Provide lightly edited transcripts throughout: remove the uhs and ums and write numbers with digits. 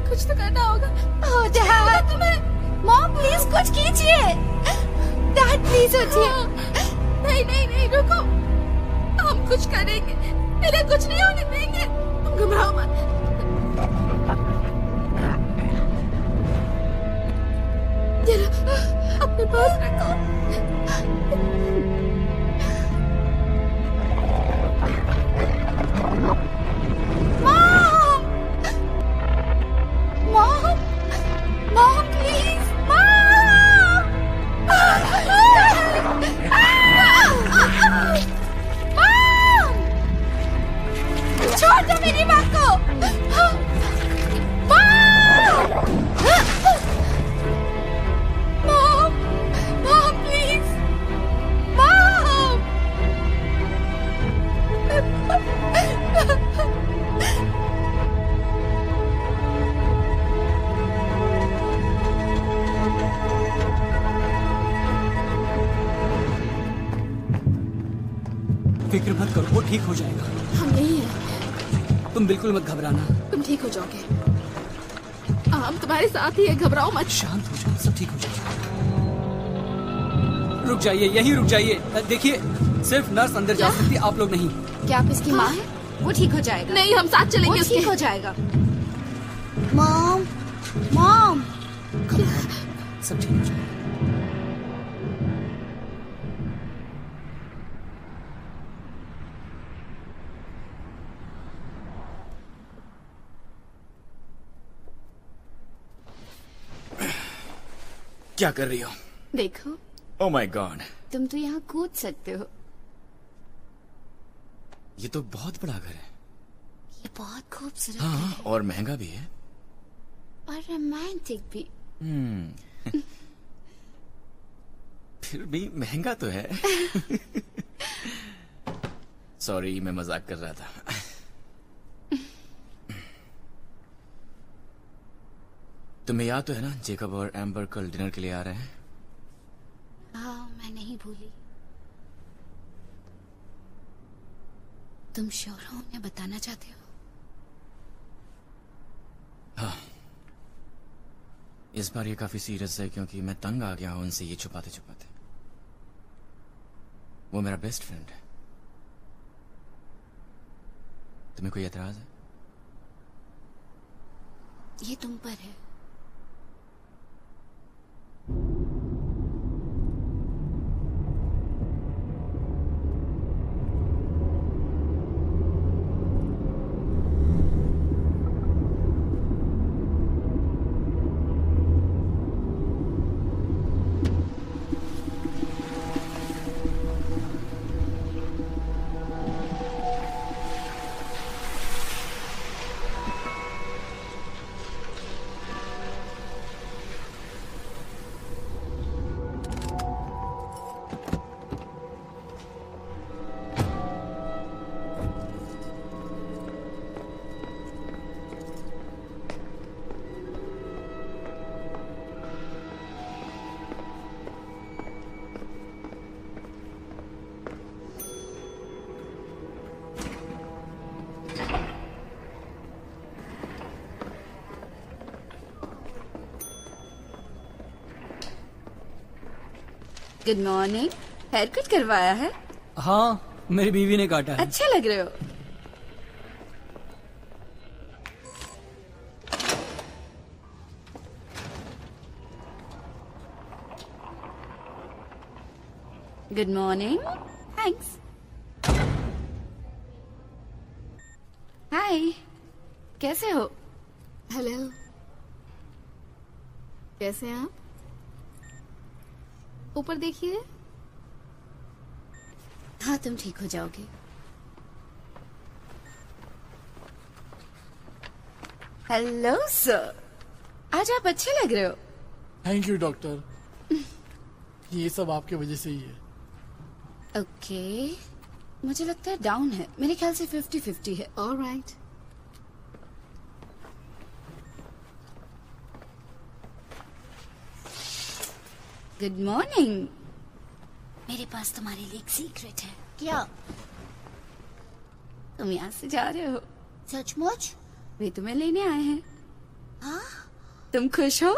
कुछ तो करना होगा। ओह डैड, मॉम प्लीज कुछ कीजिए। डैड प्लीज उठिए। नहीं नहीं नहीं, रुको, हम कुछ करेंगे, इन्हें कुछ नहीं होने देंगे, तुम घबराओ मत। ये लो, अपने पास रखो। मॉम, मॉम प्लीज, छोड़ दो मेरी माँ को। Mom, mom please, mom. फिक्र मत करो, वो ठीक हो जाएगा। हम यही हैं, तुम बिल्कुल मत घबराना। तुम ठीक हो जाओगे, हम तुम्हारे साथ ही है, घबराओ मत। शांत हो जाओ, सब ठीक हो जाएगा। रुक जाइए, यहीं रुक जाइए। देखिए, सिर्फ नर्स अंदर जा सकती, आप लोग नहीं। क्या आप इसकी माँ है? वो ठीक हो जाएगा। नहीं, हम साथ चलेंगे वो उसके। ठीक हो जाएगा। Mom, mom. सब ठीक हो जाएगा। क्या कर रही हो? देखो, ओह माय गॉड, तुम तो यहाँ कूद सकते हो। ये तो बहुत बड़ा घर है। ये बहुत खूबसूरत हाँ, है और महंगा भी है। और रोमांटिक भी। फिर भी महंगा तो है। सॉरी, मैं मजाक कर रहा था। तुम्हें याद तो है ना, जेकब और एम्बर कल डिनर के लिए आ रहे हैं। हाँ, मैं नहीं भूली। तुम श्योर हो उन्हें बताना चाहते हो? हाँ, इस बार ये काफी सीरियस है क्योंकि मैं तंग आ गया हूं उनसे ये छुपाते छुपाते। वो मेरा बेस्ट फ्रेंड है। तुम्हें कोई एतराज है? ये तुम पर है। Good morning. हेयर कट करवाया है? हाँ, मेरी बीवी ने काटा है। अच्छे लग रहे हो। Good morning. थैंक्स। हाय, कैसे हो? हेलो, कैसे हैं आप? ऊपर देखिए। हाँ, तुम ठीक हो जाओगे। हेलो सर, आज आप अच्छे लग रहे हो। थैंक यू डॉक्टर, ये सब आपकी वजह से ही है। ओके, मुझे लगता है डाउन है। मेरे ख्याल से 50-50 है। ऑलराइट। Good morning. मेरे पास तुम्हारे लिए एक सीक्रेट है। क्या? तुम यहाँ से जा रहे हो? सचमुच? वे तुम्हें लेने आए हैं। तुम खुश हो?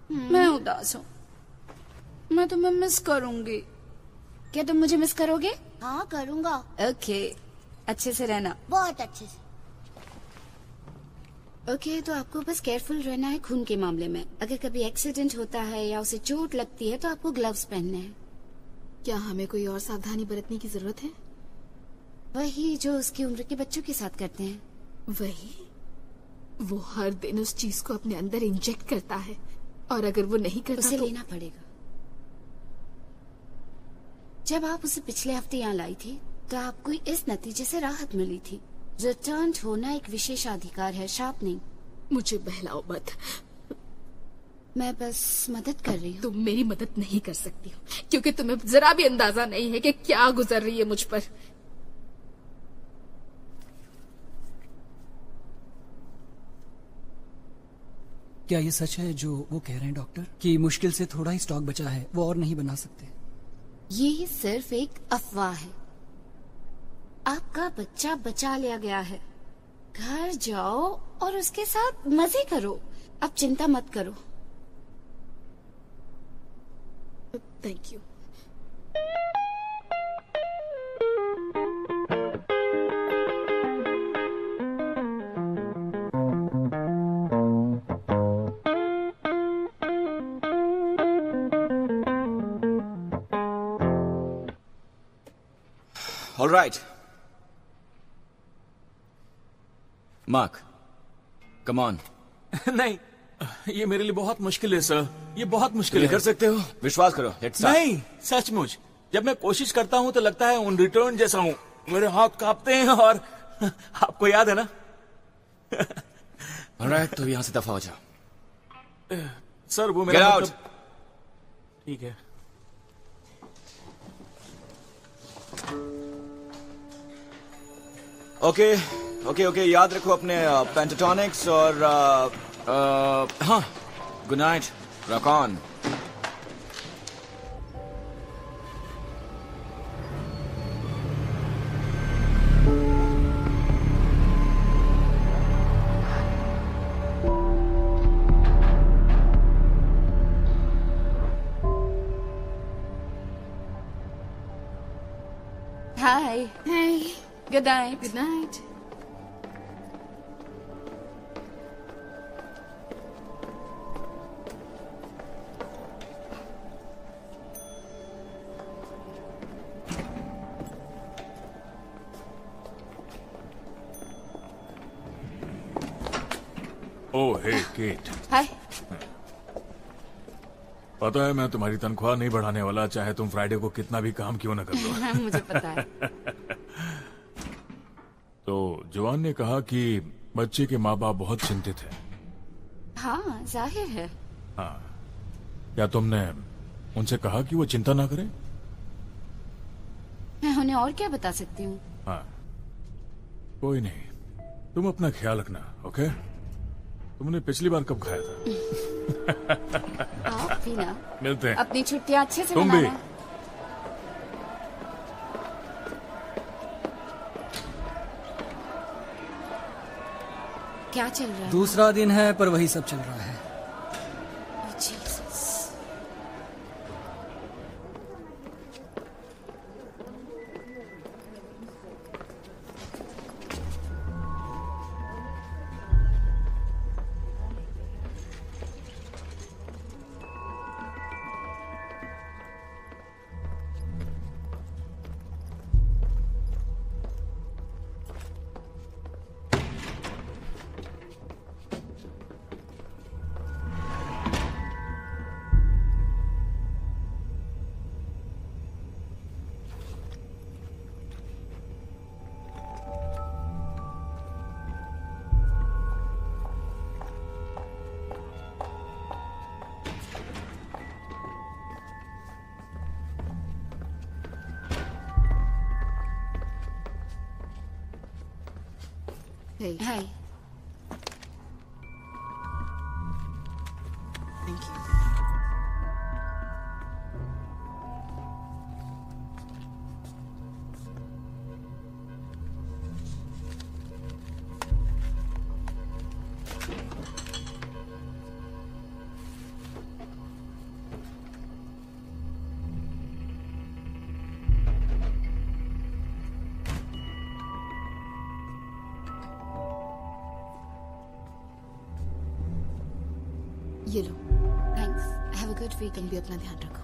मैं उदास हूँ। मैं तुम्हें मिस करूंगी। क्या तुम मुझे मिस करोगे? हाँ करूँगा, ओके, अच्छे से रहना। बहुत अच्छे से। ओके, तो आपको बस केयरफुल रहना है खून के मामले में। अगर कभी एक्सीडेंट होता है या उसे चोट लगती है तो आपको ग्लव्स पहनने हैं। क्या हमें कोई और सावधानी बरतने की जरूरत है? वही जो उसकी उम्र के बच्चों के साथ करते हैं। वही, वो हर दिन उस चीज को अपने अंदर इंजेक्ट करता है और अगर वो नहीं करता उसे तो लेना पड़ेगा। जब आप उसे पिछले हफ्ते यहाँ लाई थी तो आपको इस नतीजे से राहत मिली थी। रिटर्न होना एक विशेषाधिकार है, श्राप नहीं। मुझे बहलाओ मत। मैं बस मदद कर रही हूँ। तुम मेरी मदद नहीं कर सकती हो क्योंकि तुम्हें जरा भी अंदाजा नहीं है कि क्या गुजर रही है मुझ पर। क्या ये सच है जो वो कह रहे हैं डॉक्टर, कि मुश्किल से थोड़ा ही स्टॉक बचा है, वो और नहीं बना सकते? ये सिर्फ एक अफवाह है। आपका बच्चा बचा लिया गया है। घर जाओ और उसके साथ मजे करो। अब चिंता मत करो। Thank you. All right. Mark, come on. नहीं, ये मेरे लिए बहुत मुश्किल है सर। ये बहुत मुश्किल ये है। कर सकते हो, विश्वास करो। Let's start. नहीं, सचमुच जब मैं कोशिश करता हूँ तो लगता है उन रिटर्न जैसा हूँ। मेरे हाथ कांपते हैं और आपको याद है ना? All right, तो यहाँ से दफा हो जाओ। सर वो Get मेरा out. ठीक है। ओके, याद रखो अपने पेंटाटोनिक्स और हाँ, good night, rock on. Hi. Hey, good night. good night. Oh hey Kate, hi. पता है मैं तुम्हारी तनख्वाह नहीं बढ़ाने वाला, चाहे तुम फ्राइडे को कितना भी काम क्यों न कर लो। हाँ, मुझे पता है। तो जवान ने कहा कि बच्चे के माँ बाप बहुत चिंतित हैं। हाँ, जाहिर है। हाँ, क्या तुमने उनसे कहा कि वो चिंता ना करें? मैं उन्हें और क्या बता सकती हूँ? हाँ, कोई नहीं, तुम अपना ख्याल रखना, ओके? तुमने पिछली बार कब खाया था? आप भी ना। मिलते हैं। अपनी छुट्टियाँ अच्छे से तुम भी। मनाना। क्या चल रहा है? दूसरा दिन है पर वही सब चल रहा है। Oh, Jesus. Hey, Hi. thank you. ये लो। Thanks. Have a good weekend, भी अपना ध्यान रखो।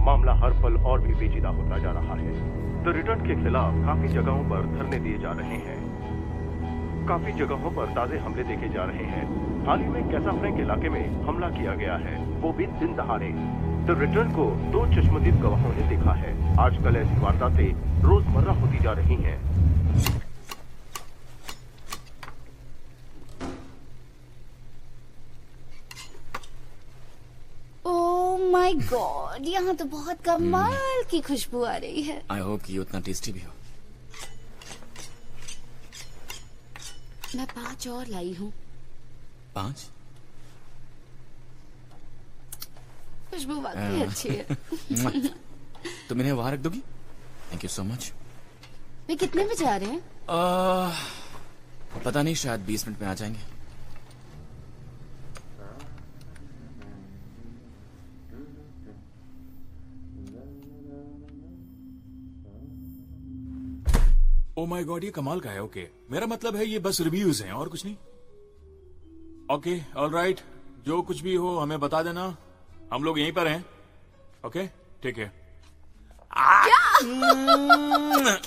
मामला हर पल और भी पेचीदा होता जा रहा है। द रिटर्न के खिलाफ काफी जगहों पर धरने दिए जा रहे हैं, काफी जगहों पर ताजे हमले देखे जा रहे हैं। हाल ही में कैसा फ्रैंक इलाके में हमला किया गया है, वो भी दिन दहाड़े। द रिटर्न को 2 चश्मदीद गवाहों ने देखा है। आजकल ऐसी वारदातें रोजमर्रा होती जा रही हैं। माय गॉड, यहाँ तो बहुत कमाल की खुशबू आ रही है। आई होप कि ये उतना टेस्टी भी हो। मैं 5 और लाई हूँ। 5? खुशबू वाकई अच्छी है। तुम इन्हें वहां रख दोगी? Thank you so much. वे कितने बजे आ रहे हैं? पता नहीं, शायद 20 मिनट में आ जाएंगे। ओ माय गॉड, ये कमाल का है। ओके, मेरा मतलब है ये बस रिव्यूज हैं और कुछ नहीं। ओके, ऑलराइट, जो कुछ भी हो हमें बता देना, हम लोग यहीं पर हैं। ओके, ठीक है।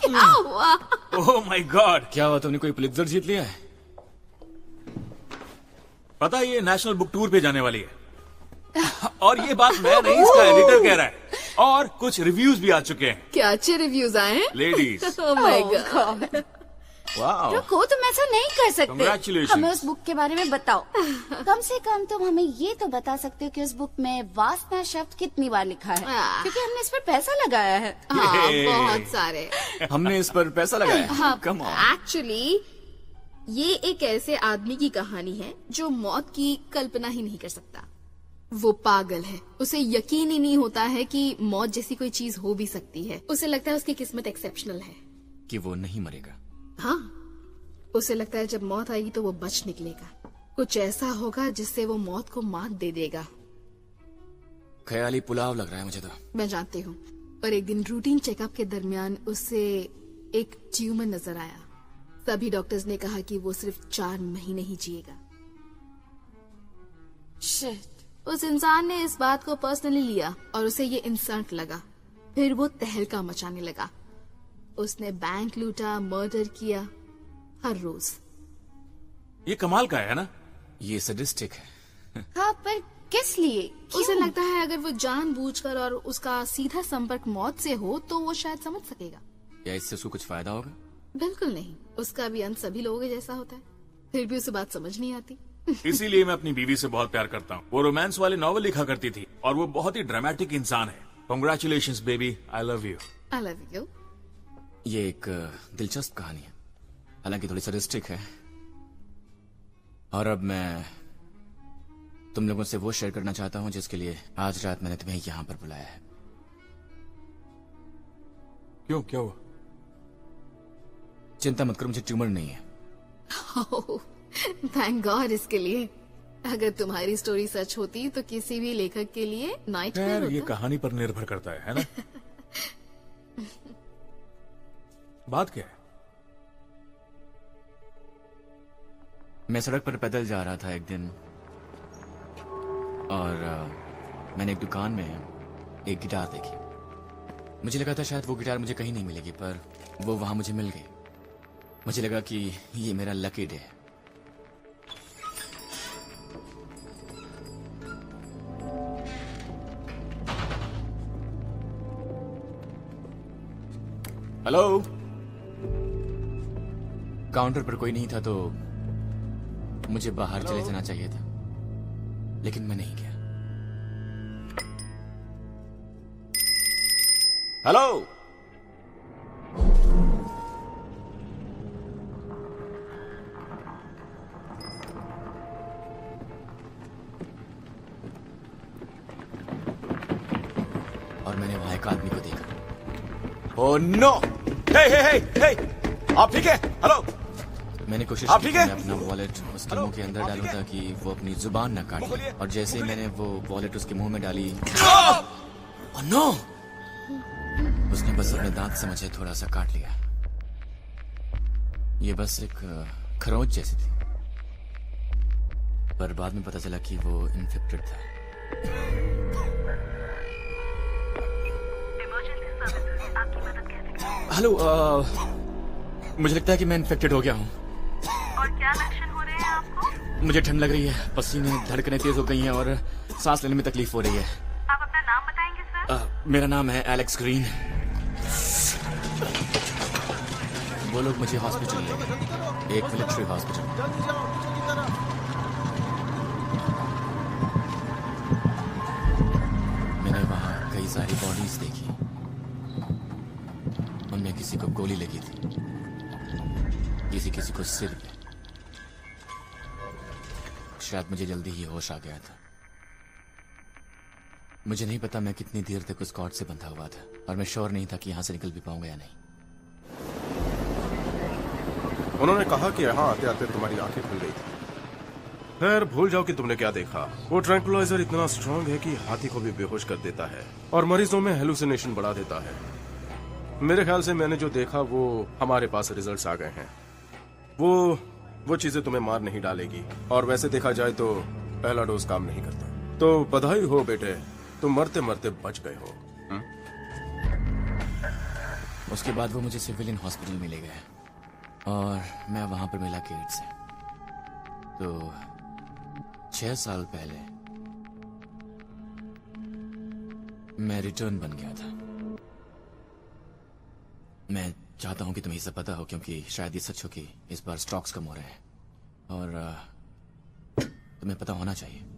क्या हुआ? ओह माय गॉड, क्या हुआ? तुमने कोई पुलित्जर जीत लिया है? पता है ये नेशनल बुक टूर पे जाने वाली है। और ये बात मैं नहीं, इसका एडिटर कह रहा है। और कुछ रिव्यूज भी आ चुके हैं। क्या अच्छे रिव्यूज आए हैं? Ladies, oh my God. वाह, रुको, तुम ऐसा नहीं कर सकते। Congratulations. हमें उस बुक के बारे में बताओ। कम से कम तुम हमें ये तो बता सकते हो कि उस बुक में वासना शब्द कितनी बार लिखा है, क्योंकि हमने इस पर पैसा लगाया है। हाँ, बहुत सारे। हमने इस पर पैसा लगाया। हाँ, कम ऑन। एक्चुअली ये एक ऐसे आदमी की कहानी है जो मौत की कल्पना ही नहीं कर सकता। वो पागल है, उसे यकीन ही नहीं होता है कि मौत जैसी कोई चीज हो भी सकती है। उसे लगता है उसकी किस्मत एक्सेप्शनल है कि वो नहीं मरेगा। हाँ, उसे लगता है जब मौत आएगी तो वो बच निकलेगा। कुछ ऐसा होगा जिससे वो मौत को मात दे देगा। ख्याली पुलाव लग रहा है मुझे तो। मैं जानती हूँ। पर एक दिन रूटीन चेकअप के दरमियान उसे एक ट्यूमर नजर आया। सभी डॉक्टर्स ने कहा कि वो सिर्फ 4 महीने ही जिएगा। शिट। उस इंसान ने इस बात को पर्सनली लिया और उसे ये इंसल्ट लगा। फिर वो तहलका मचाने लगा। उसने बैंक लूटा, मर्डर किया, हर रोज। ये कमाल का है ना? ये सडिस्टिक है। हाँ, पर किस लिए? उसे लगता है अगर वो जानबूझकर और उसका सीधा संपर्क मौत से हो तो वो शायद समझ सकेगा। या इससे उसको कुछ फायदा होगा? बिल्कुल नहीं, उसका भी अंत सभी लोगों के जैसा होता है। फिर भी उसे बात समझ नहीं आती। इसीलिए मैं अपनी बीवी से बहुत प्यार करता हूँ। वो रोमांस वाले नॉवल लिखा करती थी और वो बहुत ही ड्रामेटिक इंसान है। Congratulations baby, I love you. I love you. ये एक दिलचस्प कहानी है, हालांकि थोड़ी सडिस्टिक है। और अब मैं तुम लोगों से वो शेयर करना चाहता हूँ जिसके लिए आज रात मैंने तुम्हें यहाँ पर बुलाया है। क्यों, क्या हुआ? चिंता मत करो, मुझे ट्यूमर नहीं है। थैंक गॉड इसके लिए। अगर तुम्हारी स्टोरी सच होती तो किसी भी लेखक के लिए नाइटमेयर ये होता। कहानी पर निर्भर करता है ना? बात क्या है? मैं सड़क पर पैदल जा रहा था एक दिन और मैंने एक दुकान में एक गिटार देखी। मुझे लगा था शायद वो गिटार मुझे कहीं नहीं मिलेगी, पर वो वहां मुझे मिल गई। मुझे लगा कि ये मेरा लकी डे है। हेलो। काउंटर पर कोई नहीं था तो मुझे बाहर चले जाना चाहिए था, लेकिन मैं नहीं गया। हेलो। और मैंने वहां एक आदमी को देखा। Oh no! Hey hey hey hey! आप ठीक है? हेलो। मैंने कोशिश की कि मैं अपना वॉलेट उसके मुंह के अंदर डालूं ताकि वो अपनी जुबान न काटे, और जैसे ही मैंने वो वॉलेट उसके मुंह में डाली, ओह नो! उसने बस अपने दांत से मुझे थोड़ा सा काट लिया। ये बस एक खरोंच जैसी थी। पर बाद में पता चला कि वो इन्फेक्टेड था। हेलो, मुझे लगता है कि मैं इन्फेक्टेड हो गया हूँ। और क्या लक्षण हो रहे हैं आपको? मुझे ठंड लग रही है, पसीने, धड़कनें तेज हो गई हैं और सांस लेने में तकलीफ हो रही है। आप अपना नाम बताएंगे सर? मेरा नाम है एलेक्स ग्रीन। वो लोग मुझे हॉस्पिटल ले गए, एक मिलिट्री हॉस्पिटल। मैंने वहां कई सारी बॉडीज देखी, उनमें किसी को गोली लगी थी, किसी को सिर पे। शायद मुझे जल्दी ही होश आ गया था। मुझे नहीं पता मैं कितनी देर तक उस कॉर्ड से बंधा हुआ था और मैं श्योर नहीं था कि यहां से निकल भी पाऊंगा या नहीं। उन्होंने कहा कि यहाँ आते आते तुम्हारी आंखें खुल गई थी। खैर, भूल जाओ कि तुमने क्या देखा। वो ट्रैंकुलाइजर इतना स्ट्रांग है कि हाथी को भी बेहोश कर देता है और मरीजों में हेलुसिनेशन बढ़ा देता है। मेरे ख्याल से मैंने जो देखा वो हमारे पास रिजल्ट्स आ गए हैं। वो चीजें तुम्हें मार नहीं डालेगी और वैसे देखा जाए तो पहला डोज काम नहीं करता। तो बधाई हो बेटे, तुम मरते मरते बच गए हो। उसके बाद वो मुझे सिविलियन हॉस्पिटल में ले गए और मैं वहां पर मिला केट से। तो 6 साल पहले मैं रिटर्न बन गया था। मैं चाहता हूं कि तुम्हें ये सब पता हो, क्योंकि शायद ये सच हो कि इस बार स्टॉक्स कम हो रहे हैं और तुम्हें पता होना चाहिए।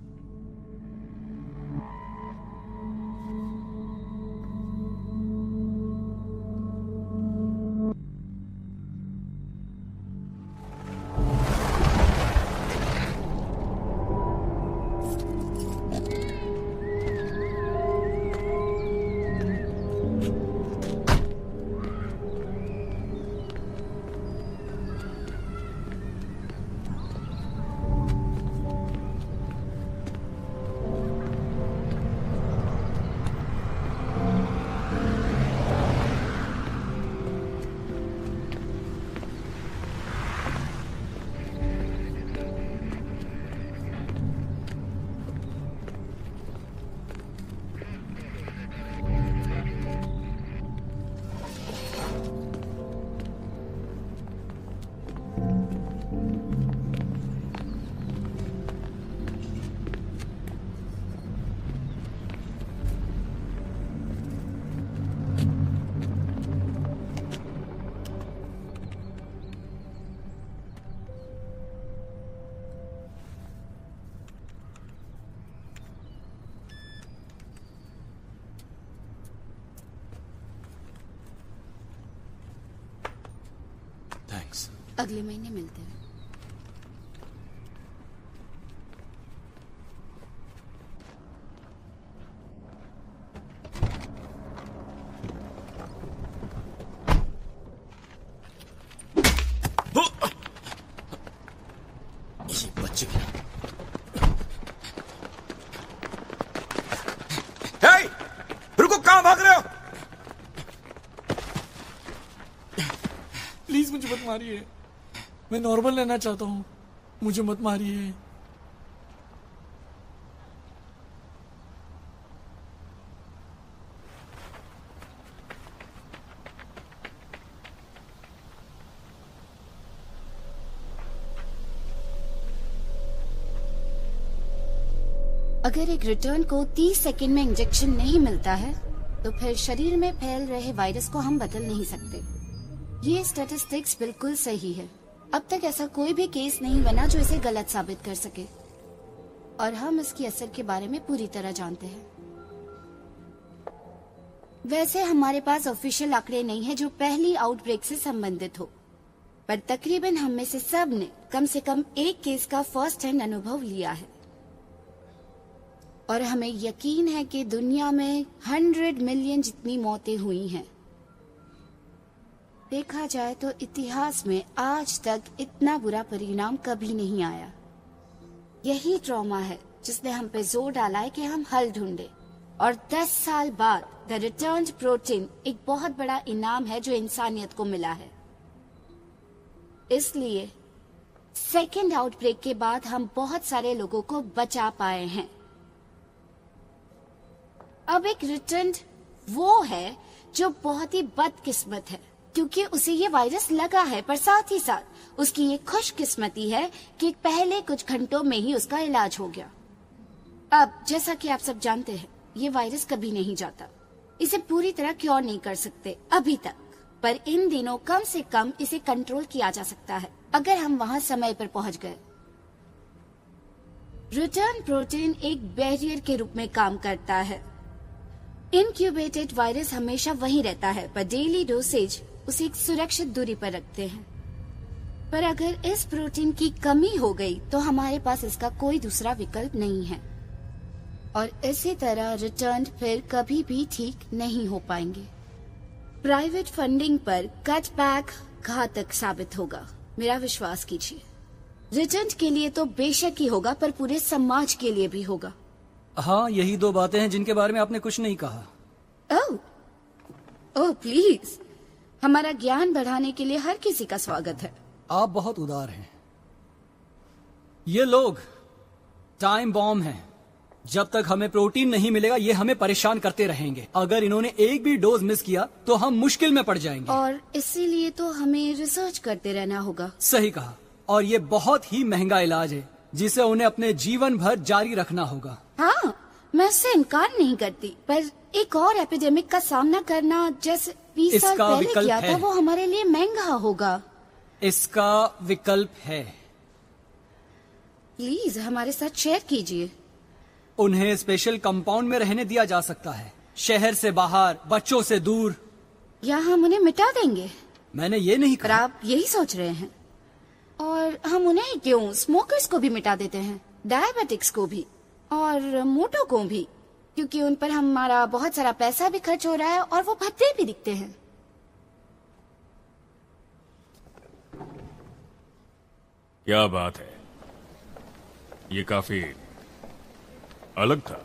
थैंक्स। अगले महीने मिलते हैं। ये बच्चे भी। हे! रुको, कहां भाग रहे हो? प्लीज मुझे मत मारिए, मैं नॉर्मल रहना चाहता हूँ, मुझे मत मारिए। अगर एक रिटर्न को 30 सेकंड में इंजेक्शन नहीं मिलता है तो फिर शरीर में फैल रहे वायरस को हम बदल नहीं सकते। ये स्टैटिस्टिक्स बिल्कुल सही है। अब तक ऐसा कोई भी केस नहीं बना जो इसे गलत साबित कर सके और हम इसके असर के बारे में पूरी तरह जानते हैं। वैसे हमारे पास ऑफिशियल आंकड़े नहीं है जो पहली आउटब्रेक से संबंधित हो, पर तकरीबन हम में से सब ने कम से कम एक केस का फर्स्ट हैंड अनुभव लिया है और हमें यकीन है कि दुनिया में 100 मिलियन जितनी मौतें हुई हैं। देखा जाए तो इतिहास में आज तक इतना बुरा परिणाम कभी नहीं आया। यही ट्रॉमा है जिसने हम पे जोर डाला है कि हम हल ढूंढे और 10 साल बाद द रिटर्न्ड प्रोटीन एक बहुत बड़ा इनाम है जो इंसानियत को मिला है। इसलिए सेकेंड आउटब्रेक के बाद हम बहुत सारे लोगों को बचा पाए हैं। अब एक रिटर्न वो है जो बहुत ही बदकिस्मत है, क्योंकि उसे ये वायरस लगा है, पर साथ ही साथ उसकी ये खुशकिस्मती है कि पहले कुछ घंटों में ही उसका इलाज हो गया। अब जैसा कि आप सब जानते हैं, ये वायरस कभी नहीं जाता। इसे पूरी तरह क्योर नहीं कर सकते अभी तक, पर इन दिनों कम से कम इसे कंट्रोल किया जा सकता है अगर हम वहाँ समय पर पहुँच गए। रिटर्न प्रोटीन एक बैरियर के रूप में काम करता है। इनक्यूबेटेड वायरस हमेशा वहीं रहता है, पर डेली डोसेज उसे एक सुरक्षित दूरी पर रखते हैं। पर अगर इस प्रोटीन की कमी हो गई तो हमारे पास इसका कोई दूसरा विकल्प नहीं है, और इसी तरह रिटर्न फिर कभी भी ठीक नहीं हो पाएंगे। प्राइवेट फंडिंग पर कटबैक घातक साबित होगा, मेरा विश्वास कीजिए। रिटर्न के लिए तो बेशक ही होगा, पर पूरे समाज के लिए भी होगा। हाँ, यही दो बातें हैं जिनके बारे में आपने कुछ नहीं कहा। ओह प्लीज, हमारा ज्ञान बढ़ाने के लिए हर किसी का स्वागत है। आप बहुत उदार हैं। ये लोग टाइम बॉम्ब हैं। जब तक हमें प्रोटीन नहीं मिलेगा ये हमें परेशान करते रहेंगे। अगर इन्होंने एक भी डोज मिस किया तो हम मुश्किल में पड़ जाएंगे, और इसीलिए तो हमें रिसर्च करते रहना होगा। सही कहा, और ये बहुत ही महंगा इलाज है जिसे उन्हें अपने जीवन भर जारी रखना होगा। हाँ, मैं उससे इनकार नहीं करती, पर एक और एपिडेमिक का सामना करना जैसे 20 साल पहले किया था, वो हमारे लिए महंगा होगा। इसका विकल्प है। प्लीज हमारे साथ शेयर कीजिए। उन्हें स्पेशल कंपाउंड में रहने दिया जा सकता है, शहर से बाहर, बच्चों से दूर। या हम उन्हें मिटा देंगे? मैंने ये नहीं पर कहा। आप यही सोच रहे हैं। और हम उन्हें क्यों स्मोकर्स को भी मिटा देते हैं, डायबिटिक्स को भी, और मोटो को भी, क्योंकि उन पर हमारा बहुत सारा पैसा भी खर्च हो रहा है और वो भद्दे भी दिखते हैं। क्या बात है, ये काफी अलग था।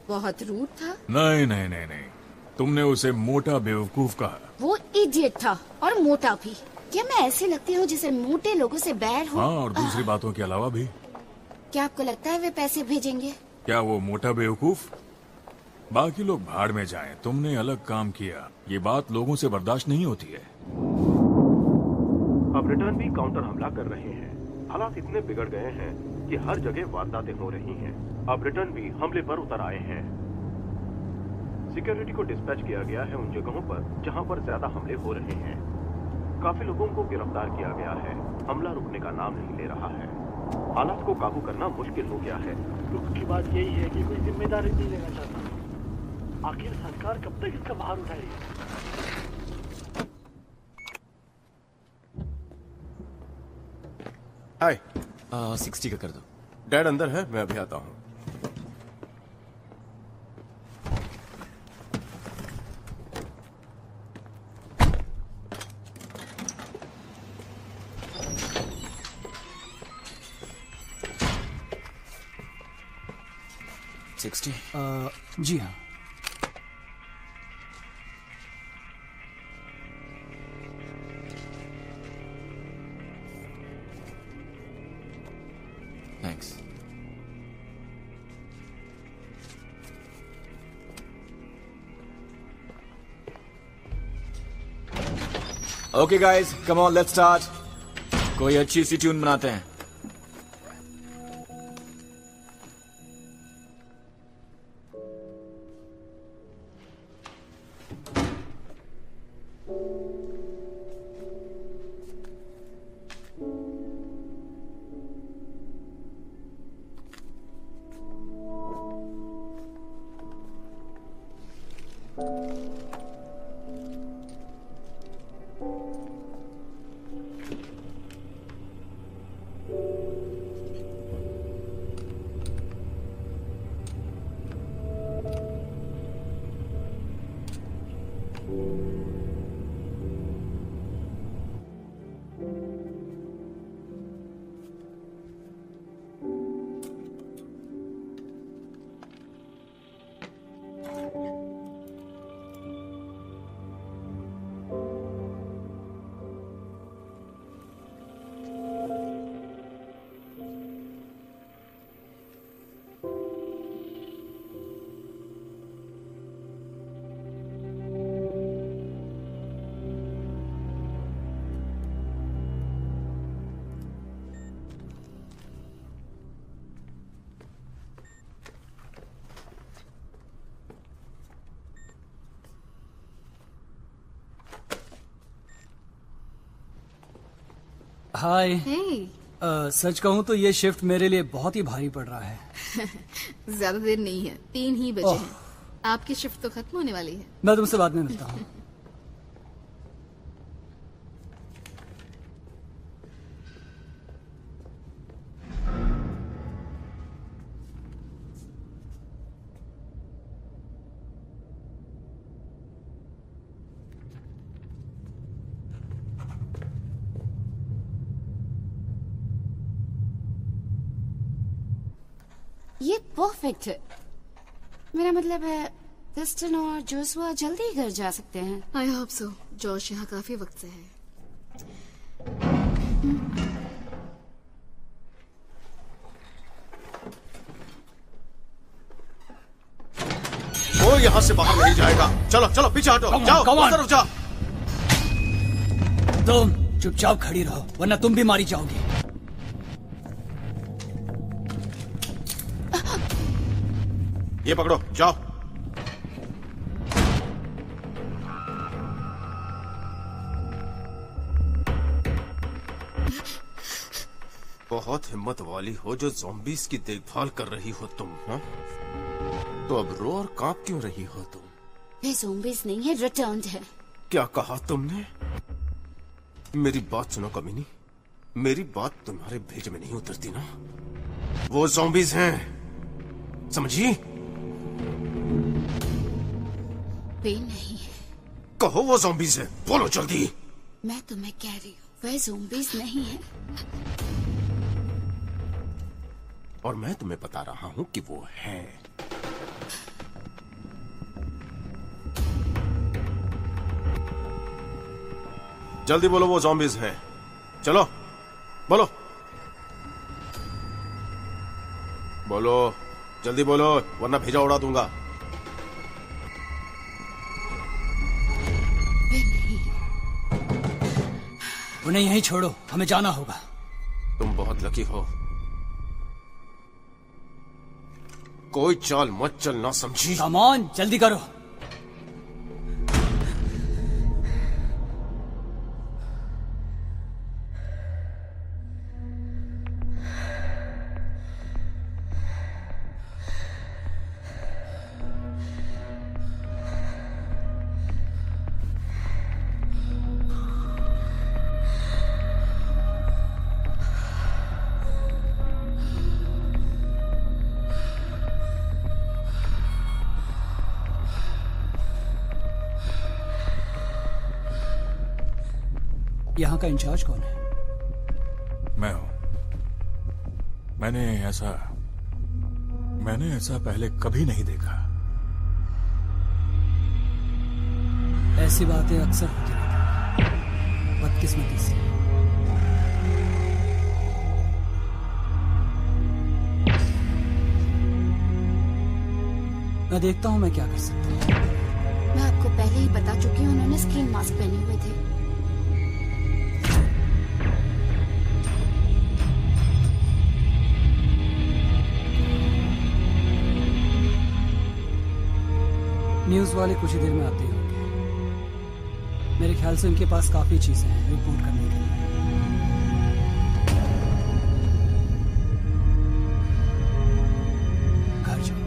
बहुत रूड था। नहीं नहीं नहीं नहीं, तुमने उसे मोटा बेवकूफ कहा। वो इडियट था और मोटा भी। क्या मैं ऐसे लगती हूँ जिसे मोटे लोगों से बैर हो? हाँ, और दूसरी बातों के अलावा भी। क्या आपको लगता है वे पैसे भेजेंगे? क्या वो मोटा बेवकूफ? बाकी लोग भाड़ में जाएं, तुमने अलग काम किया। ये बात लोगों से बर्दाश्त नहीं होती है। अब रिटर्न भी काउंटर हमला कर रहे हैं। हालात इतने बिगड़ गए हैं कि हर जगह वारदातें हो रही हैं। अब रिटर्न भी हमले पर उतर आए हैं। सिक्योरिटी को डिस्पैच किया गया है उन जगहों पर जहां पर ज्यादा हमले हो रहे हैं। काफी लोगों को गिरफ्तार किया गया है। हमला रुकने का नाम नहीं ले रहा है। हालात को काबू करना मुश्किल हो गया है। दुख की बात यही है कि कोई जिम्मेदारी नहीं लेना चाहता। आखिर सरकार कब तक इसका भार उठाएगी? हाय। 60 का कर दो। डैड अंदर है, मैं अभी आता हूँ। जी हाँ। Thanks. Okay guys, come on, let's start. कोई अच्छी सी ट्यून बनाते हैं। हाय। हे, सच कहूँ तो ये शिफ्ट मेरे लिए बहुत ही भारी पड़ रहा है। ज्यादा देर नहीं है, 3 ही बजे हैं। आपकी शिफ्ट तो खत्म होने वाली है। मैं तुमसे बाद में मिलता हूँ। ये परफेक्ट है। मेरा मतलब है क्रिस्टन और जोशुआ जल्दी घर जा सकते हैं। I hope so. जोश यहाँ काफी वक्त से है। वो यहाँ से बाहर नहीं जाएगा। चलो चलो पीछे हटो। जाओ उस तरफ जाओ। तुम चुपचाप खड़ी रहो वरना तुम भी मारी जाओगी। ये पकड़ो, जाओ। बहुत हिम्मत वाली हो जो ज़ॉम्बीज़ की देखभाल कर रही हो तुम, हाँ? तो अब रो और कांप क्यों रही हो तुम? वे ज़ॉम्बीज़ नहीं है, रिटर्न्ड है। क्या कहा तुमने? मेरी बात सुनो कमीनी, मेरी बात तुम्हारे भेज में नहीं उतरती ना। वो ज़ॉम्बीज़ हैं, समझी? वे नहीं है। कहो वो ज़ॉम्बीज़ है, बोलो जल्दी। मैं तुम्हें कह रही हूँ, वे ज़ॉम्बीज़ नहीं है। और मैं तुम्हें बता रहा हूँ कि वो है। जल्दी बोलो वो ज़ॉम्बीज़ हैं। चलो बोलो बोलो, जल्दी बोलो वरना भेजा उड़ा दूंगा। उन्हें यहीं छोड़ो, हमें जाना होगा। तुम बहुत लकी हो। कोई चाल मत चलना, समझी? कम ऑन, जल्दी करो। यहाँ का इंचार्ज कौन है? मैं हूं। मैंने ऐसा पहले कभी नहीं देखा। ऐसी बातें अक्सर होती रहती हैं, बदकिस्मती से। मैं देखता हूँ मैं क्या कर सकता हूँ। मैं आपको पहले ही बता चुकी हूँ, उन्होंने स्किन मास्क पहने हुए थे। न्यूज वाले कुछ ही देर में आते होंगे। मेरे ख्याल से उनके पास काफी चीजें हैं रिपोर्ट करने के लिए। घर जाओ।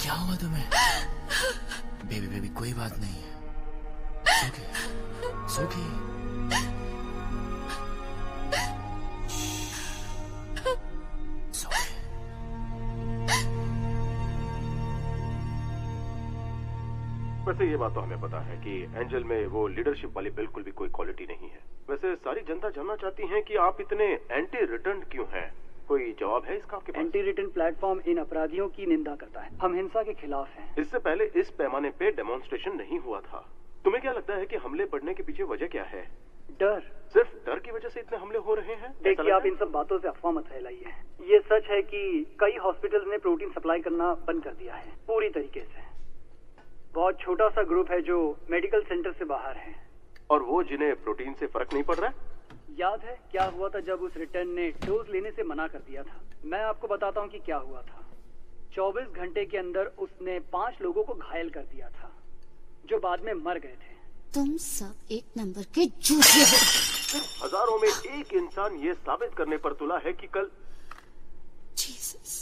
क्या हुआ तुम्हें? बेबी कोई बात नहीं है। वैसे ये बात तो हमें पता है कि एंजल में वो लीडरशिप वाली बिल्कुल भी कोई क्वालिटी नहीं है। वैसे सारी जनता जानना चाहती है कि आप इतने एंटी रिटर्न क्यों हैं? कोई जवाब है इसका आपके पास? एंटी रिटर्न प्लेटफॉर्म इन अपराधियों की निंदा करता है। हम हिंसा के खिलाफ हैं। इससे पहले इस पैमाने पे डेमोन्स्ट्रेशन नहीं हुआ था। तुम्हें क्या लगता है कि हमले बढ़ने के पीछे वजह क्या है? डर। सिर्फ डर की वजह से इतने हमले हो रहे हैं? देखिए, आप इन सब बातों से अफवाह मत फैलाइए। ये सच है कि कई हॉस्पिटल्स ने प्रोटीन सप्लाई करना बंद कर दिया है पूरी तरीके से। बहुत छोटा सा ग्रुप है जो मेडिकल सेंटर से बाहर है। और वो जिन्हें प्रोटीन से फर्क नहीं पड़ रहा है? याद है क्या हुआ था जब उस रिटर्न ने डोज लेने से मना कर दिया था? मैं आपको बताता हूँ कि क्या हुआ था। 24 घंटे के अंदर उसने 5 लोगों को घायल कर दिया था जो बाद में मर गए थे। तुम सब एक नंबर के झूठे हो। हजारों में एक इंसान ये साबित करने पर तुला है कि कल Jesus.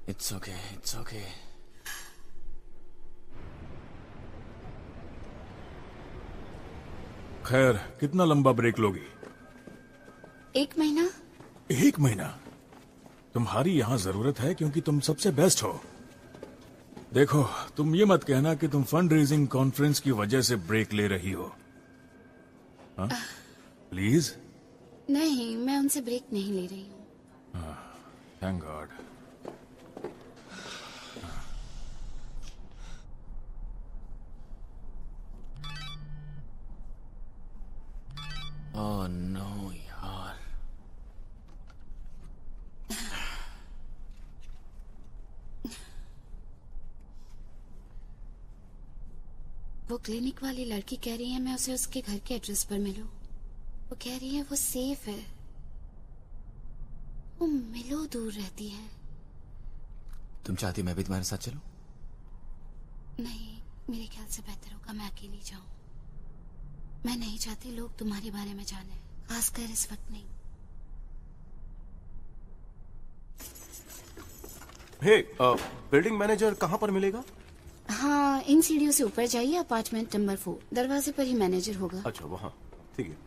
It's okay, it's okay. खैर, कितना लंबा ब्रेक लोगी? 1 महीना। 1 महीना? तुम्हारी यहाँ जरूरत है क्योंकि तुम सबसे बेस्ट हो। देखो, तुम ये मत कहना कि तुम फंड रेजिंग कॉन्फ्रेंस की वजह से ब्रेक ले रही हो। प्लीज। नहीं, मैं उनसे ब्रेक नहीं ले रही हूँ। Thank God. ओह नो यार। वो क्लिनिक वाली लड़की कह रही है मैं उसे उसके घर के एड्रेस पर मिलूं। वो कह रही है वो सेफ है। वो मिलो दूर रहती है। तुम चाहती मैं भी तुम्हारे साथ चलूं? नहीं, मेरे ख्याल से बेहतर होगा मैं अकेली जाऊं। मैं नहीं चाहती लोग तुम्हारे बारे में जाने, खासकर इस वक्त नहीं। हे, बिल्डिंग मैनेजर कहाँ पर मिलेगा? हाँ, इन सीढ़ियों से ऊपर जाइए, अपार्टमेंट नंबर 4, दरवाजे पर ही मैनेजर होगा। अच्छा, वहाँ। ठीक है।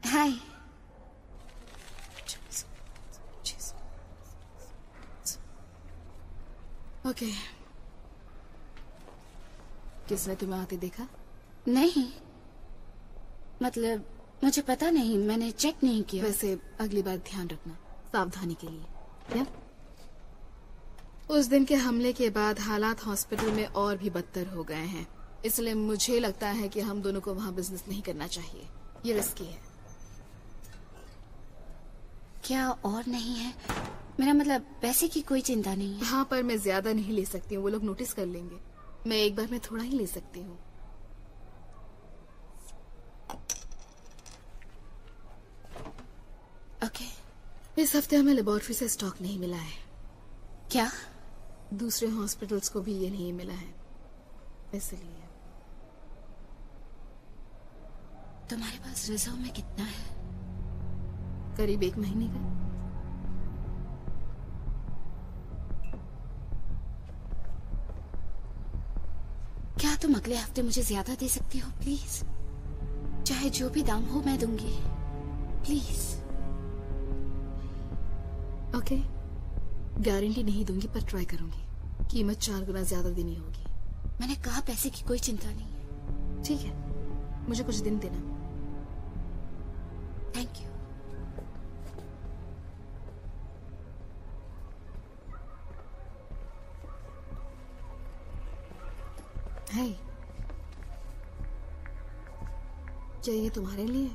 हाय। ओके। किसने तुम्हें आते देखा? नहीं, मतलब मुझे पता नहीं, मैंने चेक नहीं किया। वैसे अगली बार ध्यान रखना, सावधानी के लिए। या? उस दिन के हमले के बाद हालात हॉस्पिटल में और भी बदतर हो गए हैं, इसलिए मुझे लगता है कि हम दोनों को वहाँ बिजनेस नहीं करना चाहिए। ये रिस्की है। क्या और नहीं है? मेरा मतलब पैसे की कोई चिंता नहीं है। हाँ, पर मैं ज्यादा नहीं ले सकती हूँ, वो लोग नोटिस कर लेंगे। मैं एक बार में थोड़ा ही ले सकती हूँ। ओके। इस हफ्ते हमें लेबोरेटरी से स्टॉक नहीं मिला है। क्या? दूसरे हॉस्पिटल्स को भी ये नहीं मिला है, इसलिए। तुम्हारे पास रिजर्व में कितना है? करीब 1 महीने का। क्या तुम अगले हफ्ते मुझे ज्यादा दे सकती हो प्लीज? चाहे जो भी दाम हो मैं दूंगी, प्लीज। ओके, गारंटी नहीं दूंगी पर ट्राई करूंगी। कीमत 4 गुना ज्यादा देनी होगी। मैंने कहा पैसे की कोई चिंता नहीं है। ठीक है, मुझे कुछ दिन देना। Thank you. है, क्या ये तुम्हारे लिए है?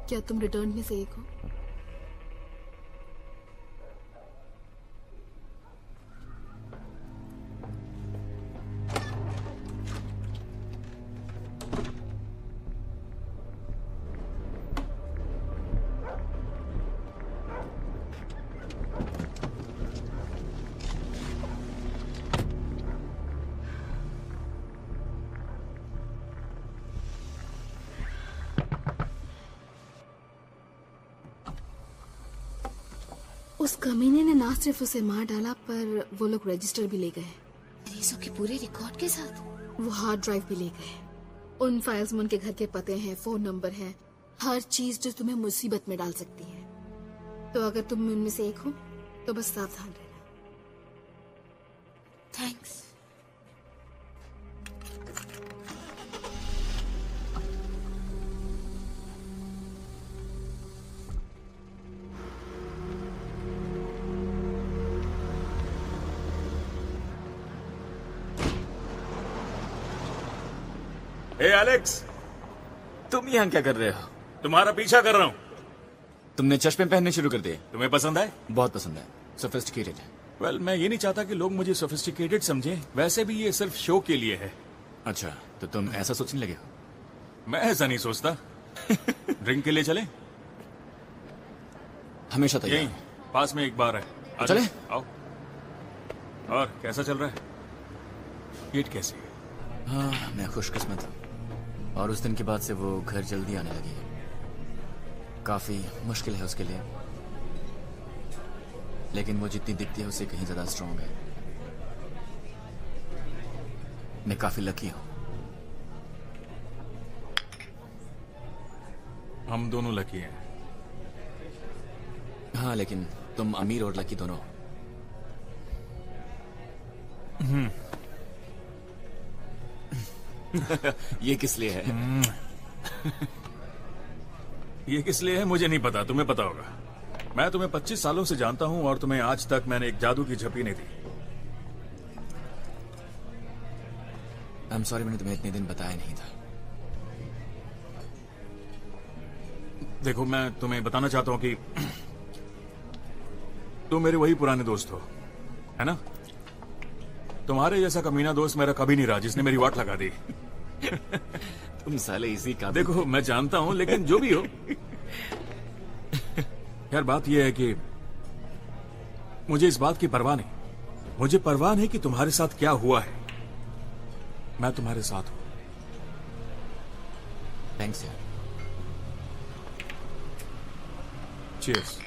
क्या तुम रिटर्न में से एक हो? उस कमीने ने ना सिर्फ उसे मार डाला पर वो लोग रजिस्टर भी ले गए। मरीजों के पूरे रिकॉर्ड के साथ? वो हार्ड ड्राइव भी ले गए। उन फाइल्स में उनके घर के पते हैं, फोन नंबर है, हर चीज जो तुम्हें मुसीबत में डाल सकती है। तो अगर तुम उनमें से एक हो तो बस सावधान रहना। थैंक्स। हे एलेक्स, तुम यहाँ क्या कर रहे हो? तुम्हारा पीछा कर रहा हूँ। तुमने चश्मे पहनने शुरू कर दिए। तुम्हें पसंद आए? बहुत पसंद है, सोफिस्टिकेटेड। वेल, मैं ये नहीं चाहता कि लोग मुझे सोफिस्टिकेटेड समझें। वैसे भी ये सिर्फ शो के लिए है। अच्छा, तो तुम ऐसा सोचने लगे हो? मैं ऐसा नहीं सोचता। ड्रिंक के लिए चले? हमेशा तैयार। यहीं पास में एक बार है। चले? आओ। और कैसा चल रहा है? पेट कैसी है? हाँ, मैं खुशकिस्मत हूँ। और उस दिन के बाद से वो घर जल्दी आने लगी। काफी मुश्किल है उसके लिए, लेकिन वो जितनी दिखती है उससे कहीं ज्यादा स्ट्रांग है। मैं काफी लकी हूँ। हम दोनों लकी हैं। हाँ, लेकिन तुम अमीर और लकी दोनों। ये किस लिए है? ये किस लिए है मुझे नहीं पता, तुम्हें पता होगा। मैं तुम्हें 25 सालों से जानता हूं और तुम्हें आज तक मैंने एक जादू की झप्पी नहीं दी। आई एम सॉरी, मैंने तुम्हें इतने दिन बताया नहीं था। देखो, मैं तुम्हें बताना चाहता हूं कि तुम मेरे वही पुराने दोस्त हो, है ना? तुम्हारे जैसा कमीना दोस्त मेरा कभी नहीं रहा जिसने मेरी वाट लगा दी। तुम साले इसी का। देखो, मैं जानता हूं, लेकिन जो भी हो, यार बात यह है कि मुझे इस बात की परवाह नहीं। मुझे परवाह नहीं कि तुम्हारे साथ क्या हुआ है। मैं तुम्हारे साथ हूं। थैंक्स यार। चीयर्स।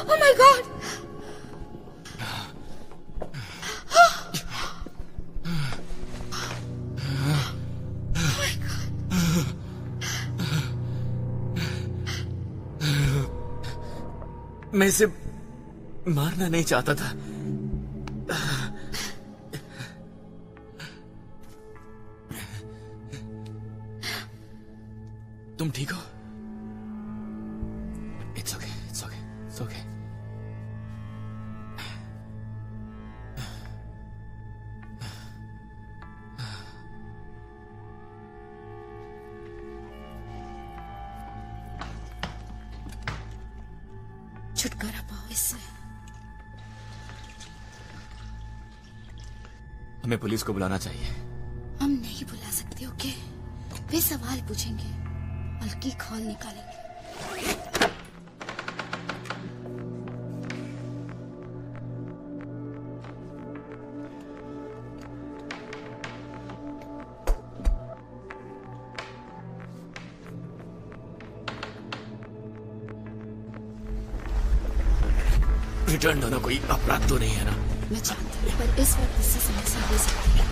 Oh my God! मैं इसे मारना नहीं चाहता था। तुम ठीक हो? It's okay, it's okay, it's okay. छुटकारा पाओ इससे। हमें पुलिस को बुलाना चाहिए। हम नहीं बुला सकते, ओके? वे सवाल पूछेंगे, बल्कि खौल निकालेंगे। रिटर्न होना कोई अपराध तो नहीं है ना? मैं जानती हूँ, पर इस वक्त इससे समस्या हो सकती है।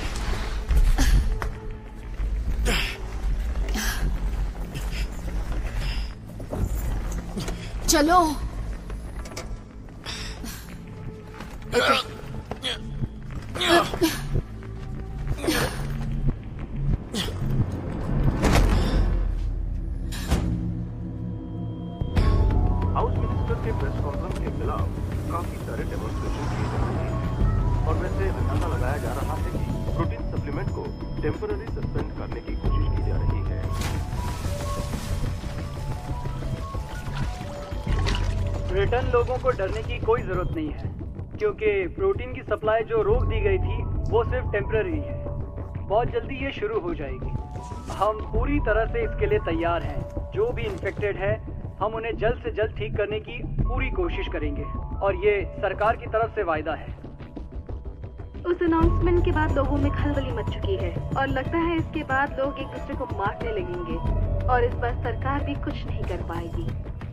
चलो। हाउस मिनिस्टर के प्रेस कॉन्फ्रेंस के खिलाफ काफी सारे डेमोन्स्ट्रेशन किए जा रहे हैं और वैसे अंदाजा लगाया जा रहा है कि प्रोटीन सप्लीमेंट को टेम्पररी सस्पेंड करने की कोशिश की जा रही है। ब्रिटेन लोगों को डरने की कोई जरूरत नहीं है, क्योंकि प्रोटीन की सप्लाई जो रोक दी गई थी वो सिर्फ टेम्पररी है। बहुत जल्दी ये शुरू हो जाएगी। हम पूरी तरह से इसके लिए तैयार हैं। जो भी इन्फेक्टेड है हम उन्हें जल्द से जल्द ठीक करने की पूरी कोशिश करेंगे और ये सरकार की तरफ से वायदा है। उस अनाउंसमेंट के बाद लोगों में खलबली मच चुकी है और लगता है इसके बाद लोग एक दूसरे को मारने लगेंगे और इस पर सरकार भी कुछ नहीं कर पाएगी।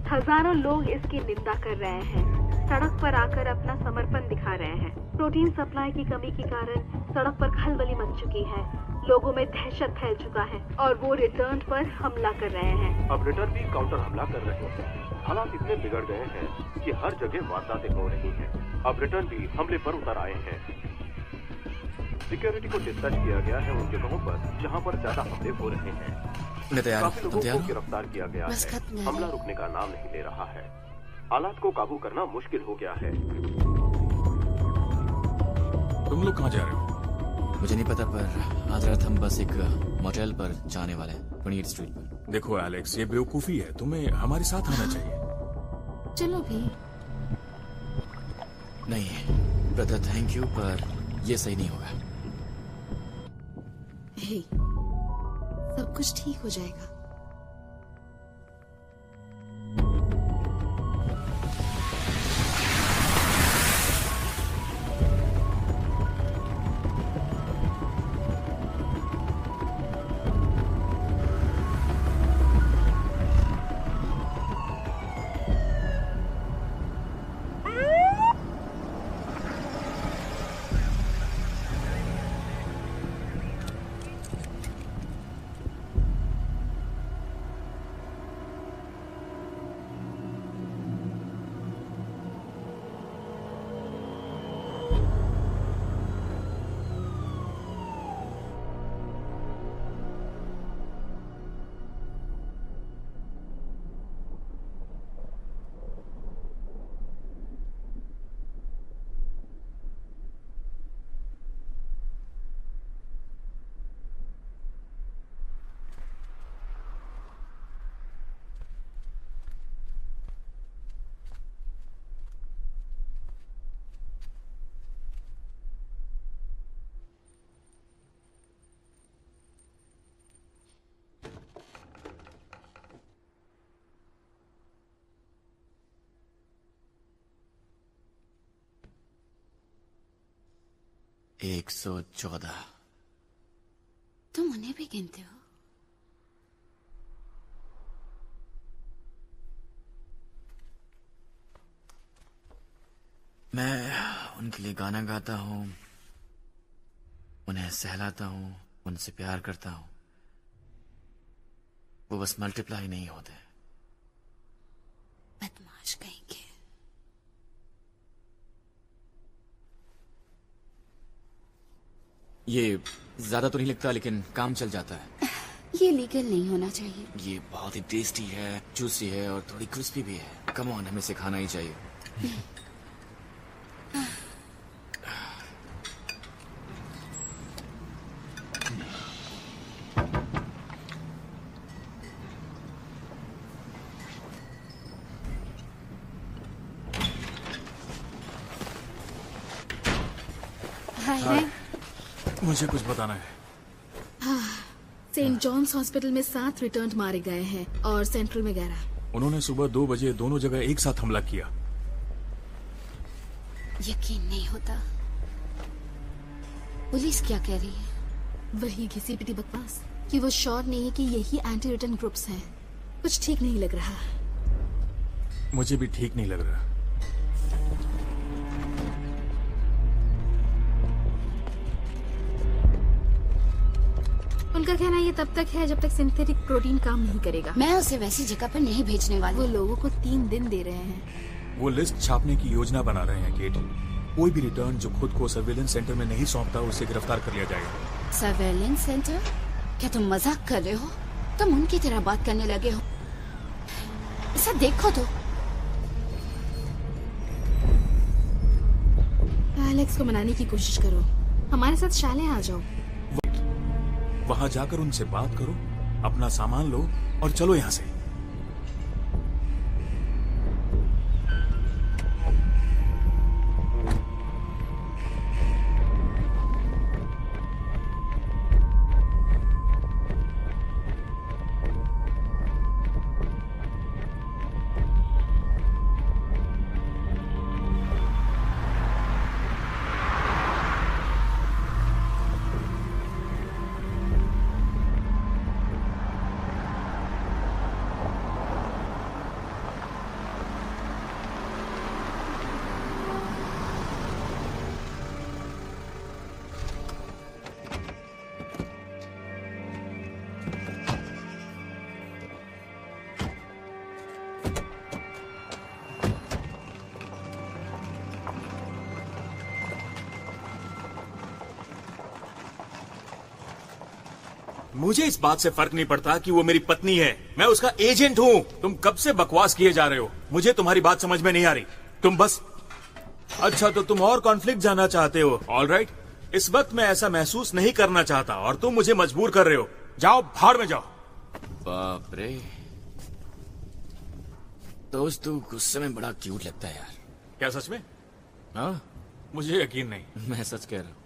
हजारों लोग इसकी निंदा कर रहे हैं, सड़क पर आकर अपना समर्पण दिखा रहे हैं। प्रोटीन सप्लाई की कमी के कारण सड़क पर खलबली मच चुकी है, लोगों में दहशत फैल चुका है और वो रिटर्न पर हमला कर रहे हैं। अब रिटर्न भी काउंटर हमला कर रहे हैं। हालात इतने बिगड़ गए हैं कि हर जगह वारदातें हो रही हैं। अब रिटर्न भी हमले पर उतर आए हैं। सिक्योरिटी को डिस्पैच किया गया है उन जगहों पर जहां पर ज्यादा हमले हो रहे हैं। काफी लोगों को गिरफ्तार किया गया है। हमला रुकने का नाम नहीं ले रहा है। हालात को काबू करना मुश्किल हो गया है। तुम लोग कहाँ जा रहे हो? मुझे नहीं पता, पर आज रात हम बस एक मोटेल पर जाने वाले हैं, 28 स्ट्रीट पर। देखो एलेक्स, ये बेवकूफी है। तुम्हें हमारे साथ आना चाहिए। चलो भी। नहीं ब्रदर, थैंक यू, पर ये सही नहीं होगा। हे, सब कुछ ठीक हो जाएगा। एक 114। तुम उन्हें भी गिनते हो? मैं उनके लिए गाना गाता हूँ, उन्हें सहलाता हूँ, उनसे प्यार करता हूँ। वो बस मल्टीप्लाई नहीं होते। बदमाश कहेंगे। ये ज्यादा तो नहीं लगता, लेकिन काम चल जाता है। ये लीगल नहीं होना चाहिए। ये बहुत ही टेस्टी है, जूसी है और थोड़ी क्रिस्पी भी है। कम ऑन, हमें इसे खाना ही चाहिए। हैं? मुझे कुछ बताना है। सेंट जॉन्स हॉस्पिटल में 7 रिटर्न मारे गए हैं और सेंट्रल में 11। उन्होंने सुबह 2 बजे दोनों जगह एक साथ हमला किया। यकीन नहीं होता। पुलिस क्या कह रही है? वही घिसी पिटी बकवास कि वो श्योर नहीं है कि यही एंटी रिटर्न ग्रुप्स हैं। कुछ ठीक नहीं लग रहा। मुझे भी ठीक नहीं लग रहा। उनका कहना ये तब तक है जब तक सिंथेटिक प्रोटीन काम नहीं करेगा। मैं उसे वैसी जगह पर नहीं भेजने वाली। वो लोगों को 3 दिन दे रहे हैं। वो लिस्ट छापने की योजना बना रहे हैं केट। कोई भी रिटर्न जो खुद को सर्वेलेंस सेंटर में नहीं सौंपता उसे गिरफ्तार कर लिया जाएगा। Surveillance centre? क्या तुम मजाक कर रहे हो? तुम उनकी तरह बात करने लगे हो। इसे देखो तो। एलेक्स को मनाने की कोशिश करो। हमारे साथ शाले आ जाओ। वहां जाकर उनसे बात करो, अपना सामान लो और चलो यहाँ से। मुझे इस बात से फर्क नहीं पड़ता कि वो मेरी पत्नी है। मैं उसका एजेंट हूँ। तुम कब से बकवास किए जा रहे हो? मुझे तुम्हारी बात समझ में नहीं आ रही। तुम बस अच्छा तो तुम और कॉन्फ्लिक्ट जानना चाहते हो। ऑल राइट, इस वक्त मैं ऐसा महसूस नहीं करना चाहता और तुम मुझे मजबूर कर रहे हो। जाओ भाड़ में जाओ। बाप रे, दोस्त तू गुस्से में बड़ा क्यूट लगता है यार। क्या सच में? हाँ, मुझे यकीन नहीं। मैं सच कह रहा हूँ।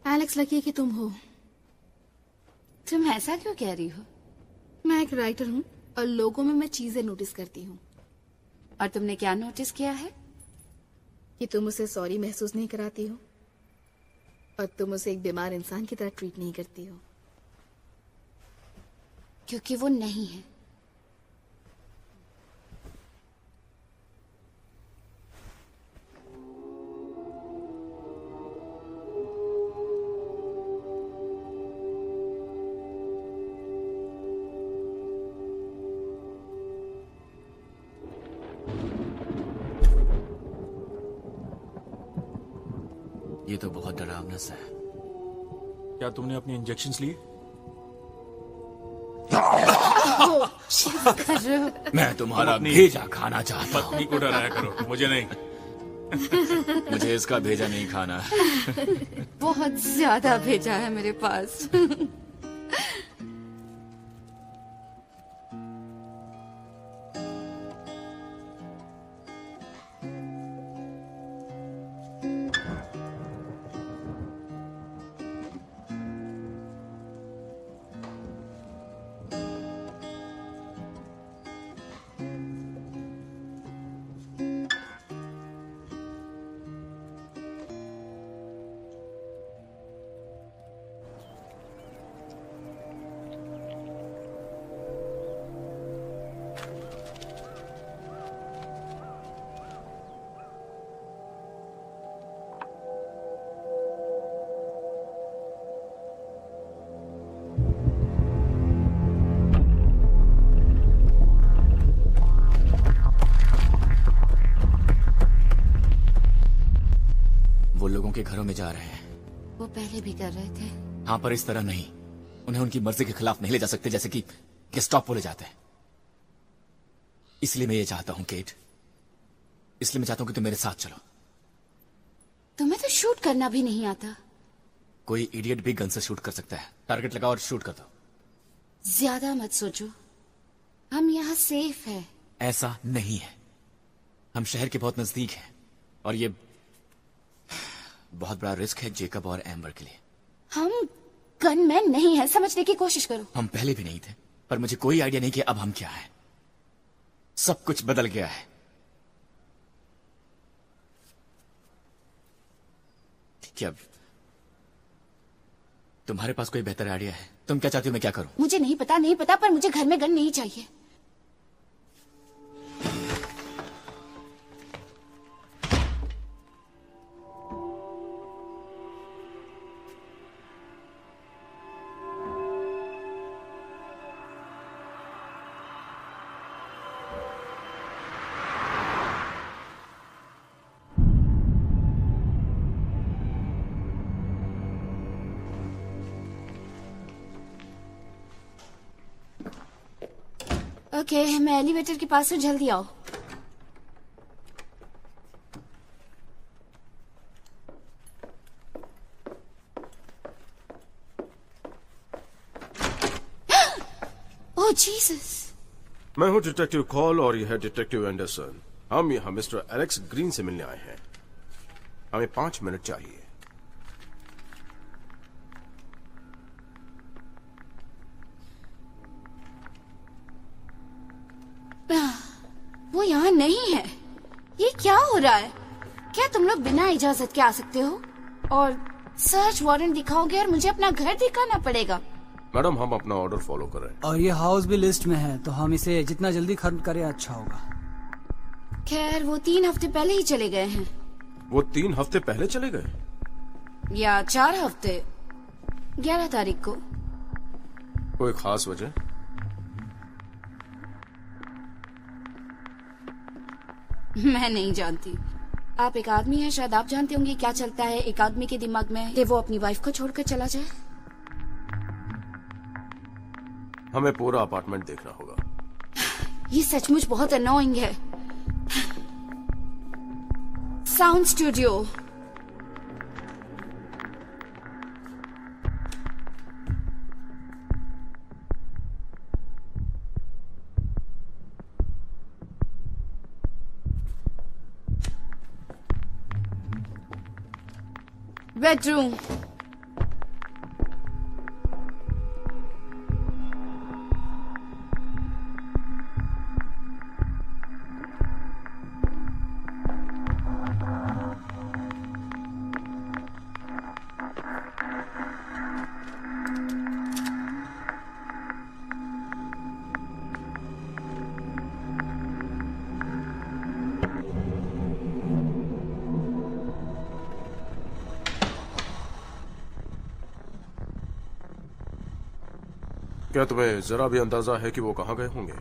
एलेक्स, लकी कि तुम हो। तुम ऐसा क्यों कह रही हो? मैं एक राइटर हूँ और लोगों में मैं चीजें नोटिस करती हूँ। और तुमने क्या नोटिस किया है? कि तुम उसे सॉरी महसूस नहीं कराती हो और तुम उसे एक बीमार इंसान की तरह ट्रीट नहीं करती हो। क्योंकि वो नहीं है। ये तो बहुत डरावना सा है। क्या तुमने अपने इंजेक्शंस लिए? मैं तुम्हारा भेजा खाना चाहता हूँ। पत्नी को डराया करो, मुझे नहीं। मुझे इसका भेजा नहीं खाना। बहुत ज्यादा भेजा है मेरे पास। वो लोगों के घरों में जा रहे हैं। वो पहले भी कर रहे थे। हाँ, पर इस तरह नहीं। उन्हें उनकी मर्जी के खिलाफ नहीं ले जा सकते, जैसे कि गेस्टापो ले जाते हैं। इसलिए मैं ये चाहता हूं केट, इसलिए मैं चाहता हूं कि तुम मेरे साथ चलो। तुम्हें तो शूट करना भी नहीं आता। कोई इडियट भी गन से शूट कर सकता है। टारगेट लगाओ और शूट कर दो। ज्यादा मत सोचो, हम यहाँ सेफ है। ऐसा नहीं है, हम शहर के बहुत नजदीक हैं और ये बहुत बड़ा रिस्क है जेकब और एम्बर के लिए। हम गनमैन नहीं है, समझने की कोशिश करो। हम पहले भी नहीं थे, पर मुझे कोई आइडिया नहीं कि अब हम क्या है। सब कुछ बदल गया है। ठीक है, अब तुम्हारे पास कोई बेहतर आइडिया है? तुम क्या चाहती हो मैं क्या करूं? मुझे नहीं पता, पर मुझे घर में गन नहीं चाहिए। ओके, मैं एलिवेटर के पास हूँ, जल्दी आओ। ओह जीसस। मैं हूँ डिटेक्टिव कॉल और यह है डिटेक्टिव एंडरसन। हम यहाँ मिस्टर एलेक्स ग्रीन से मिलने आए हैं। हमें 5 मिनट चाहिए। वो यहाँ नहीं है। ये क्या हो रहा है? क्या तुम लोग बिना इजाजत के आ सकते हो और सर्च वारंट दिखाओगे और मुझे अपना घर दिखाना पड़ेगा? मैडम, हम अपना ऑर्डर फॉलो कर रहे हैं। और ये हाउस भी लिस्ट में है, तो हम इसे जितना जल्दी खत्म करें अच्छा होगा। खैर, वो 3 हफ्ते पहले ही चले गए हैं। वो 3 हफ्ते पहले चले गए? या 4 हफ्ते, 11 तारीख को। कोई खास वजह? मैं नहीं जानती। आप एक आदमी हैं, शायद आप जानते होंगे क्या चलता है एक आदमी के दिमाग में कि वो अपनी वाइफ को छोड़कर चला जाए। हमें पूरा अपार्टमेंट देखना होगा। ये सचमुच बहुत अनोइंग है। Sound studio. बेडरूम। क्या तुम्हें जरा भी अंदाजा है कि वो कहां गए होंगे?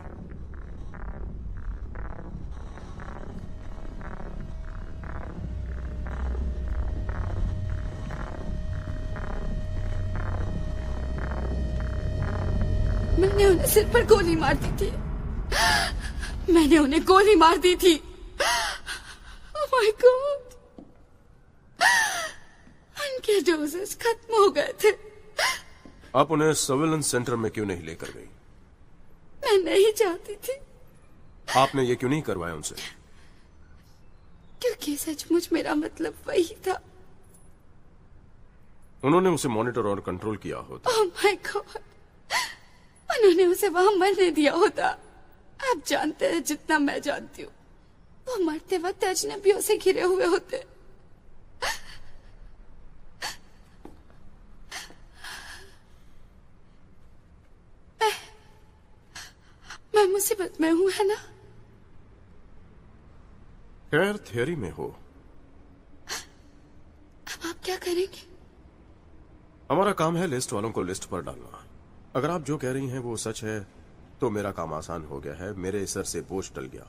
मैंने उन्हें सिर पर गोली मार दी थी। मैंने उन्हें गोली मार दी थी। Oh my God. उनके डोजेस खत्म हो गए थे। आप उन्हें सर्विलेंस सेंटर में क्यों नहीं लेकर गई? मैं नहीं चाहती थी। आपने ये क्यों नहीं करवाया उनसे? क्योंकि सचमुच मेरा मतलब वही था। उन्होंने उसे मॉनिटर और कंट्रोल किया होता। ओह माय गॉड, उन्होंने उसे वहां मरने दिया होता। आप जानते हैं जितना मैं जानती हूँ, वो मरते वक्त अजनबियों से घिरे हुए होते। मैं मुसीबत में हूँ, है ना? खैर, थियरी में हो। अब आप क्या करेंगे? हमारा काम है लिस्ट वालों को लिस्ट पर डालना। अगर आप जो कह रही हैं वो सच है तो मेरा काम आसान हो गया है। मेरे सर से बोझ टल गया।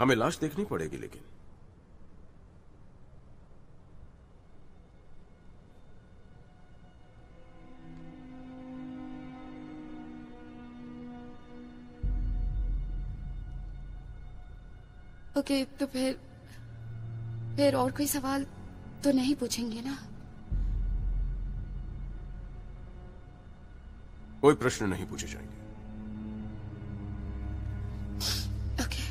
हमें लाश देखनी पड़ेगी, लेकिन ओके, तो फिर और कोई सवाल तो नहीं पूछेंगे ना? कोई प्रश्न नहीं पूछे जाएंगे। Okay.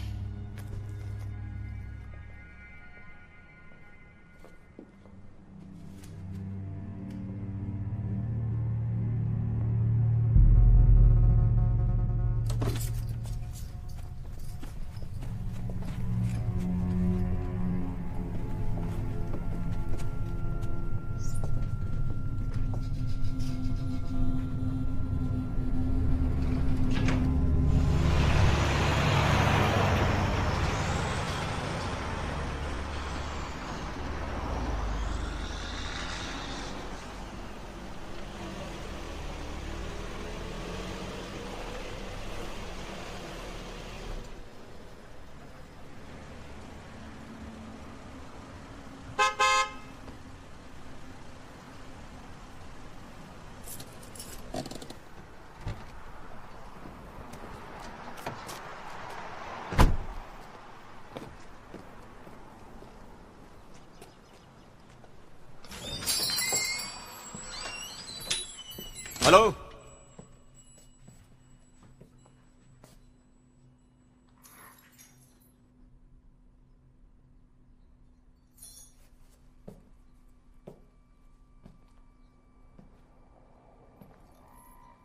Hello,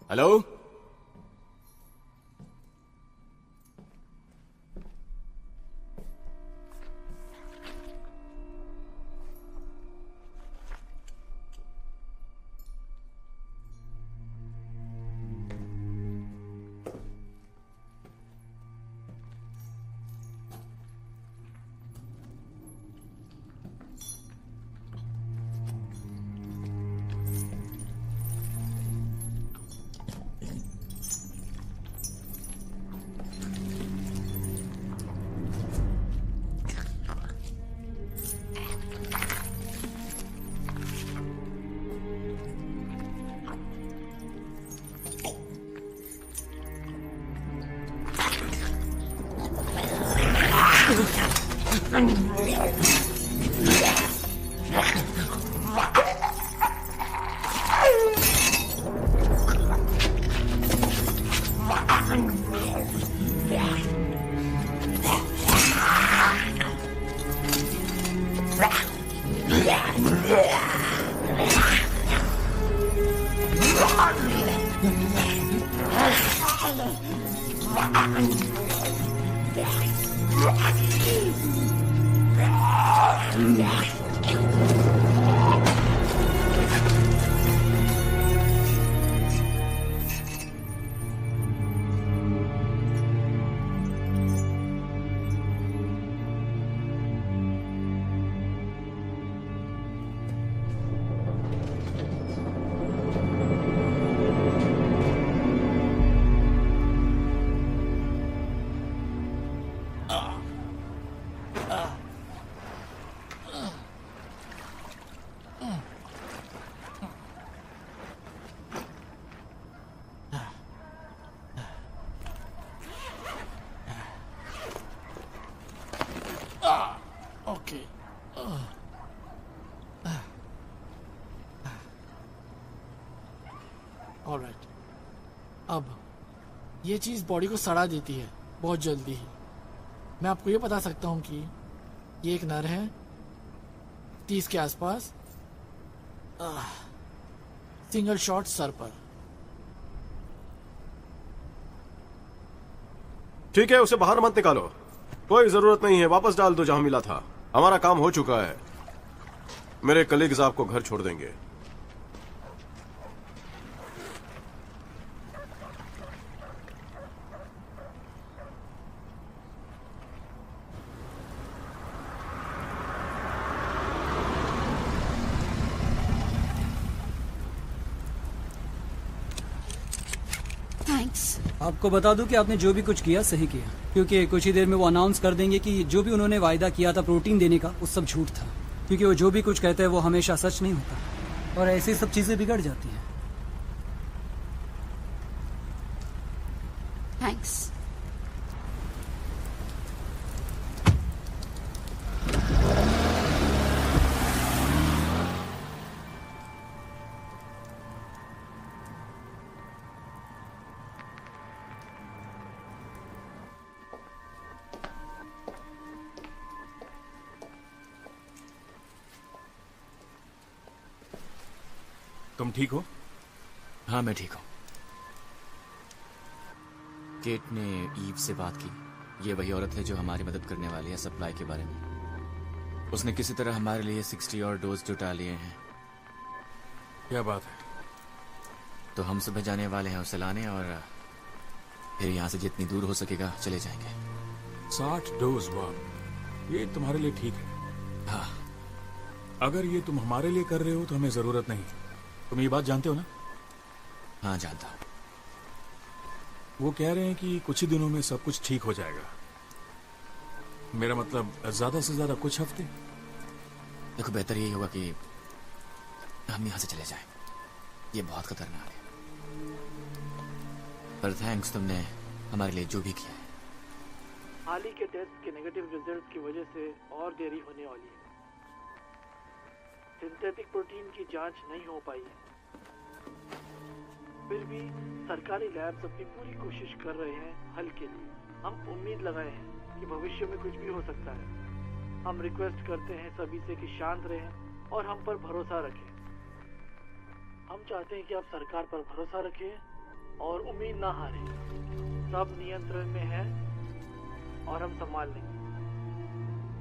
hello, okay. Alright, अब ये चीज बॉडी को सड़ा देती है बहुत जल्दी ही। मैं आपको ये बता सकता हूँ कि ये एक नर है 30 के आसपास, सिंगल शॉट सर पर। ठीक है, उसे बाहर मत निकालो, कोई जरूरत नहीं है, वापस डाल दो जहां मिला था। हमारा काम हो चुका है, मेरे कलीग्स आपको घर छोड़ देंगे। आपको बता दूं कि आपने जो भी कुछ किया सही किया, क्योंकि कुछ ही देर में वो अनाउंस कर देंगे कि जो भी उन्होंने वायदा किया था प्रोटीन देने का वो सब झूठ था, क्योंकि वो जो भी कुछ कहते हैं वो हमेशा सच नहीं होता और ऐसी सब चीजें बिगड़ जाती हैं। थैंक्स। तुम ठीक हो? हाँ मैं ठीक हूँ। केट ने ईव से बात की। ये वही औरत है जो हमारी मदद करने वाली है सप्लाई के बारे में। उसने किसी तरह हमारे लिए 60 और डोज जुटा लिए हैं। क्या बात है? तो हम सुबह जाने वाले हैं उसे लाने और फिर यहाँ से जितनी दूर हो सकेगा चले जाएंगे। 60 डोज? वाह, ये तुम्हारे लिए ठीक है। हाँ। अगर ये तुम हमारे लिए कर रहे हो तो हमें जरूरत नहीं। तुम ये बात जानते हो ना? हाँ जानता हूँ। वो कह रहे हैं कि कुछ ही दिनों में सब कुछ ठीक हो जाएगा। मेरा मतलब ज्यादा से ज्यादा कुछ हफ्ते। देखो बेहतर यही होगा कि हम यहाँ से चले जाएं। ये बहुत खतरनाक है। पर थैंक्स, तुमने हमारे लिए जो भी किया है। हाल ही के टेस्ट के नेगेटिव रिजल्ट की वजह से और देरी होने वाली है। सिंथेटिक प्रोटीन की जांच नहीं हो पाई है। फिर भी सरकारी लैब्स अपनी पूरी कोशिश कर रहे हैं हल के लिए। हम उम्मीद लगाए हैं कि भविष्य में कुछ भी हो सकता है। हम रिक्वेस्ट करते हैं सभी से कि शांत रहें और हम पर भरोसा रखें। हम चाहते हैं कि आप सरकार पर भरोसा रखें और उम्मीद ना हारें। सब नियंत्रण में है और हम संभाल लेंगे।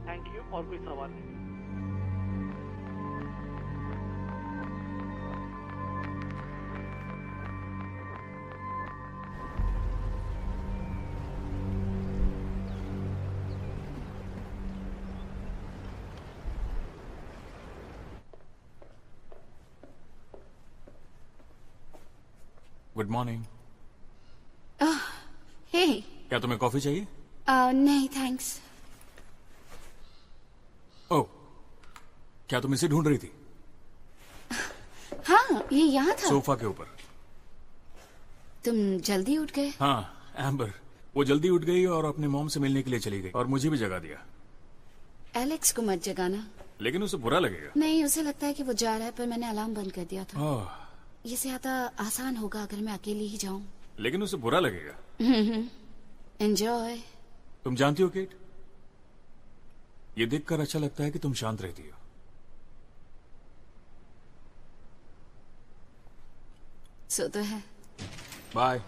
Thank you. और कोई सवाल नहीं? Good morning. हे, क्या तुम्हें कॉफी चाहिए? नहीं थैंक्स। ओह, क्या तुम इसे ढूंढ रही थी? हाँ, ये यहाँ था। सोफा के ऊपर। तुम जल्दी उठ गए? हाँ, एम्बर वो जल्दी उठ गई और अपने मॉम से मिलने के लिए चली गई और मुझे भी जगा दिया। एलेक्स को मत जगाना। लेकिन उसे बुरा लगेगा। नहीं, उसे लगता है कि वो जा रहा है, पर मैंने अलार्म बंद कर दिया था। ओह, ये ज्यादा आसान होगा अगर मैं अकेली ही जाऊं। लेकिन उसे बुरा लगेगा। एंजॉय। तुम जानती हो केट, ये देखकर अच्छा लगता है कि तुम शांत रहती हो। सो तो है। बाय।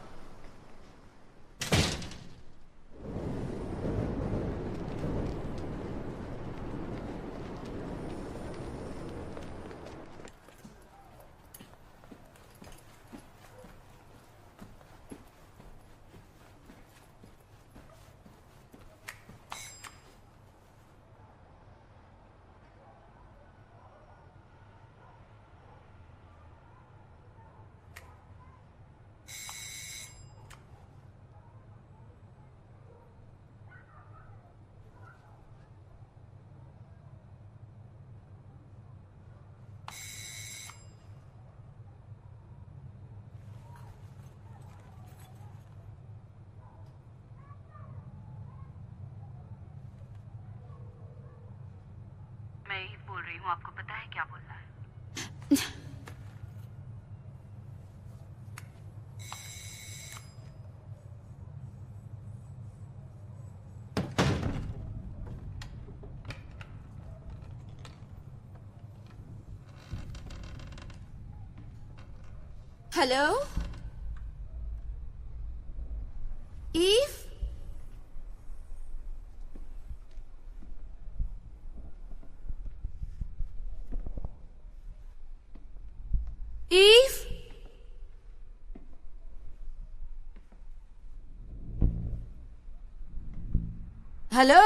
मैं ही बोल रही हूँ, आपको पता है क्या बोलना है? Hello Eve. Eve, hello.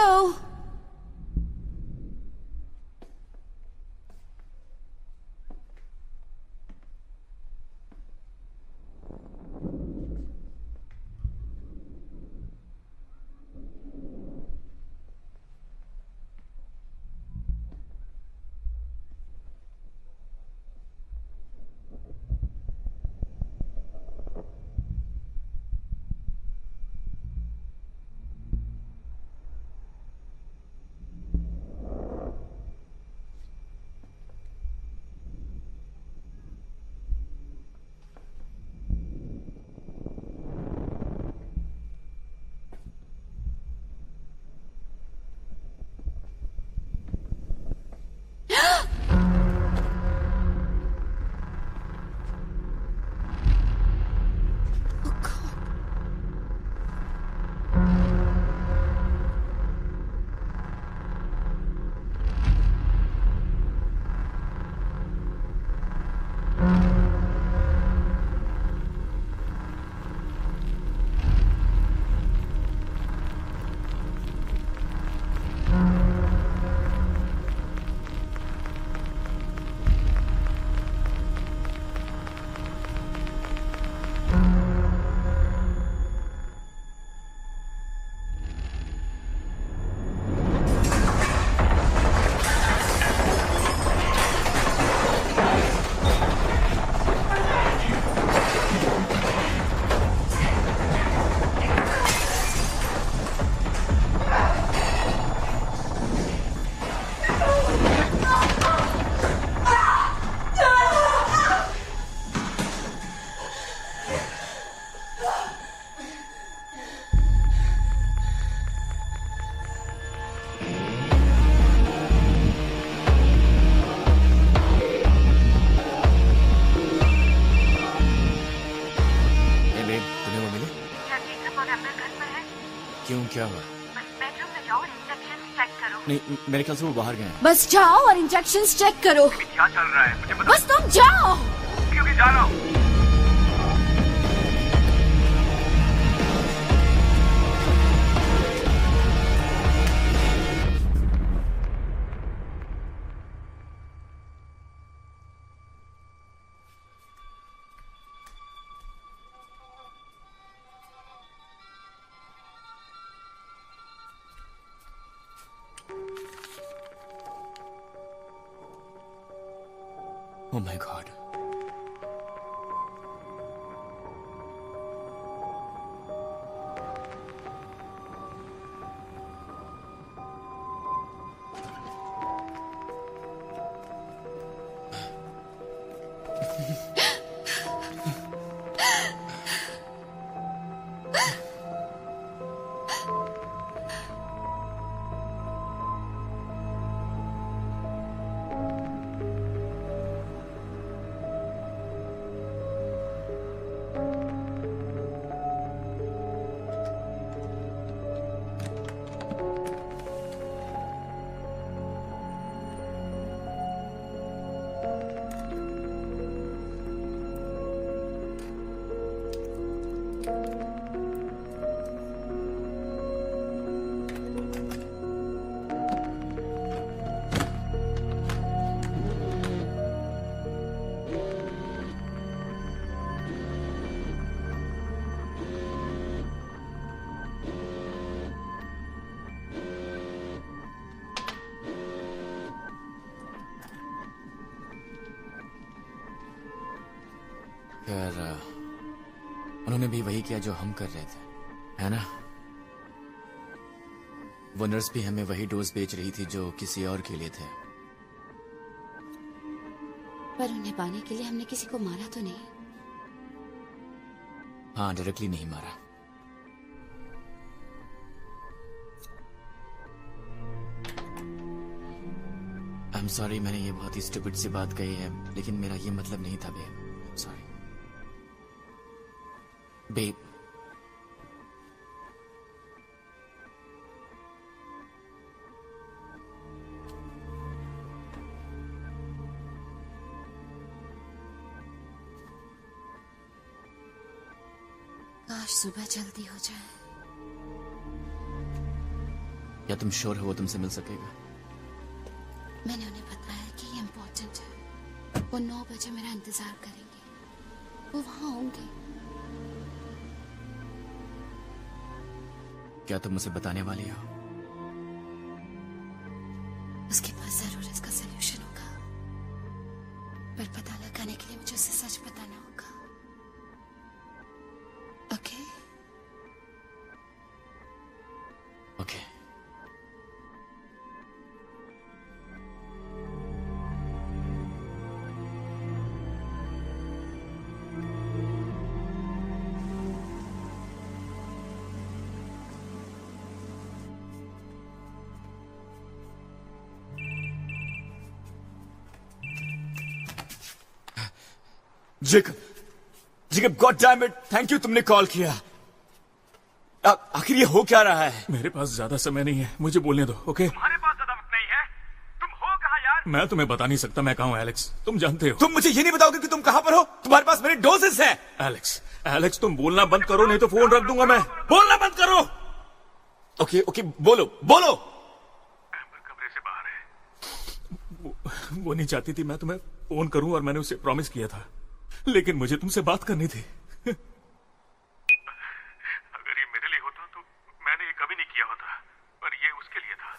क्या हुआ? बेडरूम में जाओ और इंजेक्शन चेक करो। नहीं, मेरे ख्याल से वो बाहर गए हैं। बस जाओ और इंजेक्शन चेक करो। क्या चल रहा है मुझे बता। बस तुम जाओ। क्योंकि जा रहा हूँ। Oh my God. खैर, उन्होंने भी वही किया जो हम कर रहे थे, है ना? वो नर्स भी हमें वही डोज बेच रही थी जो किसी और के लिए थे। पर उन्हें पाने के लिए हमने किसी को मारा तो नहीं? हाँ, डायरेक्टली नहीं मारा। आई एम सॉरी, मैंने ये बहुत ही स्टूपिड सी बात कही है, लेकिन मेरा ये मतलब नहीं था बेब। Sorry babe. काश सुबह जल्दी हो जाए। क्या तुम श्योर हो वो तुमसे मिल सकेगा? मैंने उन्हें बताया कि ये इम्पोर्टेंट है। वो 9 बजे मेरा इंतजार करेंगे। वो वहां होंगे। क्या तुम मुझे बताने वाली हो? उसके पास जरूर इसका सलूशन होगा, पर पता लगाने के लिए मुझे उसे सच बताना होगा। Okay? Okay. Jacob, god damn it, thank you तुमने कॉल किया। आखिर ये हो क्या रहा है? मेरे पास ज्यादा समय नहीं है, मुझे बोलने दो, ओके? तुम्हारे पास ज्यादा वक्त नहीं है। तुम हो कहाँ यार? मैं तुम्हें बता नहीं सकता मैं कहाँ हूँ एलेक्स, तुम जानते हो। तुम मुझे ये नहीं बताओगे कि तुम कहाँ पर हो? तुम्हारे पास मेरे डोजेस हैं। एलेक्स तुम बोलना बंद करो, नहीं तो फोन रख दूंगा मैं। बोलना बंद करो। ओके, बोलो। एम्बर कमरे से बाहर है। वो नहीं चाहती थी मैं तुम्हें फोन करूं, और मैंने उसे प्रॉमिस किया था, लेकिन मुझे तुमसे बात करनी थी। अगर ये मेरे लिए होता तो मैंने ये कभी नहीं किया होता, पर ये उसके लिए था।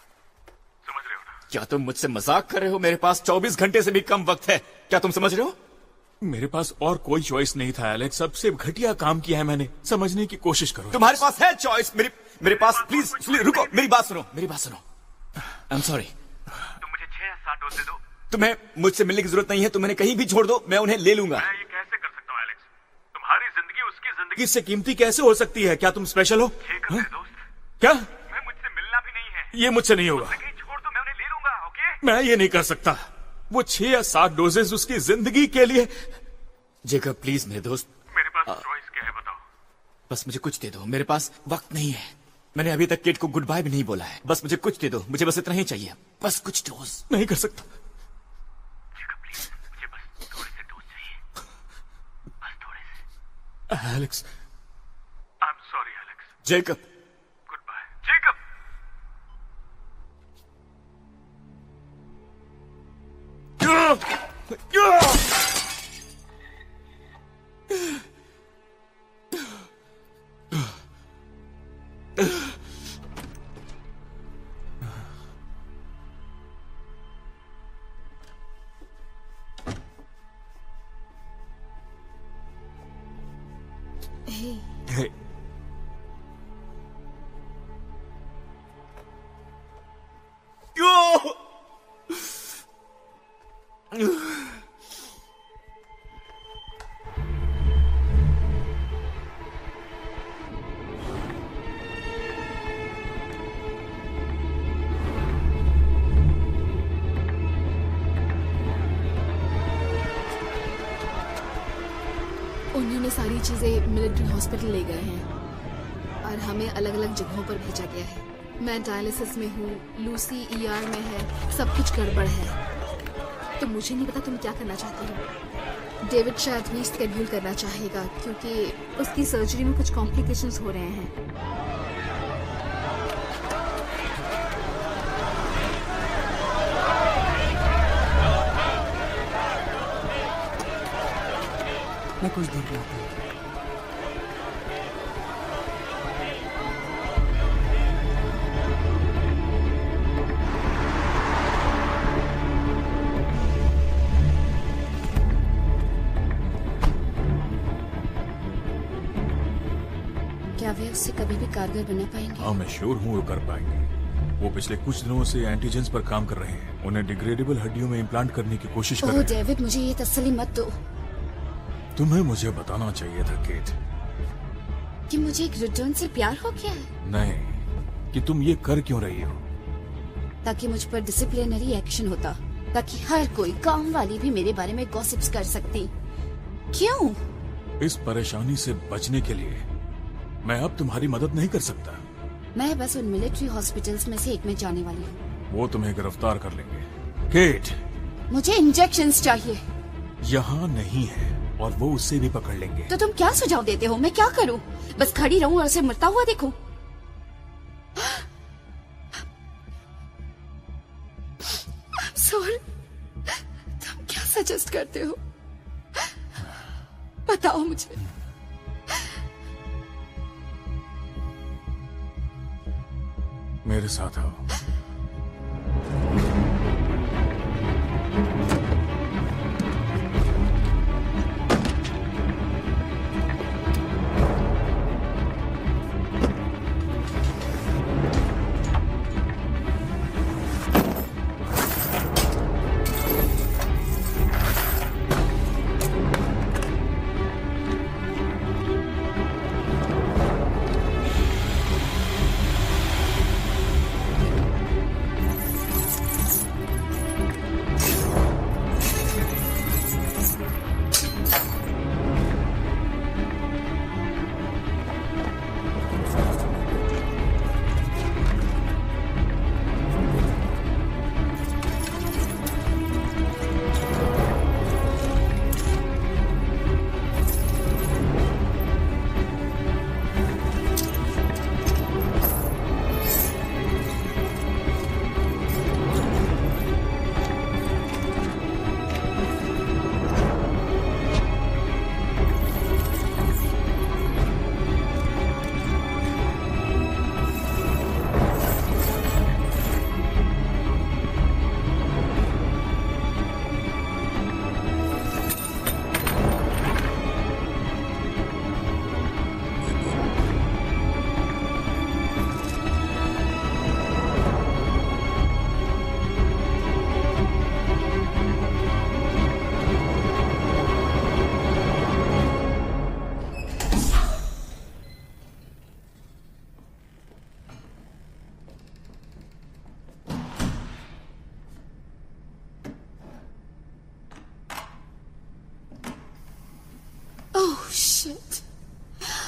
समझ रहे हो ना? क्या तुम मुझसे मजाक कर रहे हो? मेरे पास 24 घंटे से भी कम वक्त है, क्या तुम समझ रहे हो? मेरे पास और कोई चॉइस नहीं था एलेक्स, सबसे घटिया काम किया है मैंने। समझने की कोशिश करो। तुम्हारे पास है चॉइस, मेरे पास। प्लीज रुको, मेरी बात सुनो। आई एम सॉरी। तुम मुझे 6 या 7 डोज दे दो। तुम्हें मुझसे मिलने की जरूरत नहीं है, तुम उन्हें कहीं भी छोड़ दो, मैं उन्हें ले लूंगा। मैं ये कैसे कर सकता हूँ एलेक्स? तुम्हारी जिंदगी उसकी जिंदगी इससे कीमती कैसे हो सकती है? क्या तुम स्पेशल हो? दोस्त। क्या? मैं मुझसे मिलना भी नहीं है। ये मुझसे नहीं होगा। कहीं छोड़ दो, मैं उन्हें ले लूंगा, ओके? मैं ये नहीं कर सकता। वो 6 या 7 डोजेस उसकी जिंदगी के लिए। जेकब प्लीज मेरे दोस्त। मेरे पास चॉइस क्या है बताओ? बस मुझे कुछ दे दो, मेरे पास वक्त नहीं है। मैंने अभी तक किड को गुड बाय भी नहीं बोला है। बस मुझे कुछ दे दो, मुझे बस इतना ही चाहिए, बस कुछ डोज। नहीं कर सकता। मुझे बस थोड़े से डोज चाहिए, बस थोड़े से। Alex, I am sorry Alex. Jacob, goodbye Jacob. Hey. उन्होंने सारी चीजें मिलिट्री हॉस्पिटल ले गए हैं और हमें अलग अलग जगहों पर भेजा गया है। मैं डायलिसिस में हूँ, लूसी ER में है, सब कुछ गड़बड़ है। तो मुझे नहीं पता तुम क्या करना चाहती हो। डेविड शायद रीस्केड्यूल करना चाहेगा क्योंकि उसकी सर्जरी में कुछ कॉम्प्लिकेशंस हो रहे हैं। मैं कुछ देर में आता हूँ। क्या वे उससे कभी भी कारगर बना पाएंगे? हाँ, मैं श्योर हूँ वो कर पाएंगे। वो पिछले कुछ दिनों से एंटीजेंस पर काम कर रहे हैं। उन्हें डिग्रेडेबल हड्डियों में इम्प्लांट करने की कोशिश कर रहे हैं। डेविड, मुझे ये तसल्ली मत दो। तुम्हें मुझे बताना चाहिए था केट कि मुझे एक रिटर्न से प्यार हो गया है। नहीं, कि तुम ये कर क्यों रही हो। ताकि मुझ पर डिसिप्लिनरी एक्शन होता, ताकि हर कोई काम वाली भी मेरे बारे में गॉसिप्स कर सकती। क्यों? इस परेशानी से बचने के लिए मैं अब तुम्हारी मदद नहीं कर सकता। मैं बस उन मिलिट्री हॉस्पिटल्स में से एक में जाने वाली हूँ। वो तुम्हें गिरफ्तार कर लेंगे। केट, मुझे इंजेक्शंस चाहिए। यहाँ नहीं है और वो उससे भी पकड़ लेंगे। तो तुम क्या सुझाव देते हो? मैं क्या करूं? बस खड़ी रहूं और उसे मरता हुआ देखूं? सॉरी, तुम क्या सजेस्ट करते हो? बताओ मुझे। मेरे साथ आओ।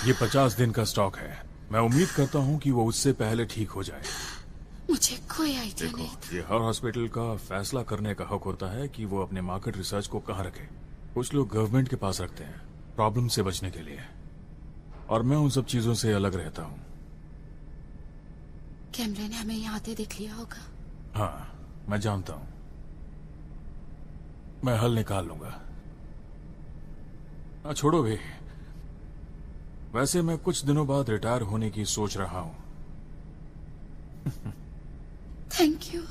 ये 50 दिन का स्टॉक है। मैं उम्मीद करता हूँ कि वो उससे पहले ठीक हो जाए। मुझे कोई आइडिया नहीं था। ये हर हॉस्पिटल का फैसला करने का हक होता है कि वो अपने मार्केट रिसर्च को कहाँ रखे। कुछ लोग गवर्नमेंट के पास रखते हैं प्रॉब्लम से बचने के लिए, और मैं उन सब चीजों से अलग रहता हूँ। कैमरे ने हमें यहाँ आते देख लिया होगा। हाँ, मैं जानता हूँ। मैं हल निकाल लूंगा। छोड़ो भी, वैसे मैं कुछ दिनों बाद रिटायर होने की सोच रहा हूँ। Thank you.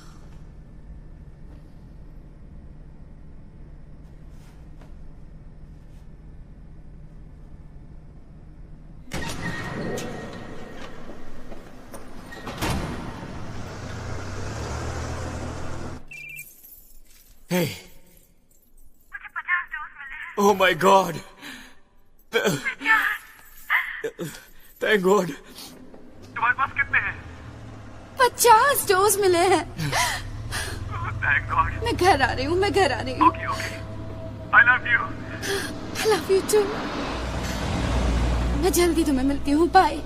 Hey. Oh my God. Thank God. तुम्हारे पास कितने हैं? 50 डोज मिले हैं। Thank God. मैं घर आ रही हूँ, मैं घर आ रही हूँ। Okay, okay. I love you. I love you too. मैं जल्दी तुम्हें मिलती हूँ। बाय।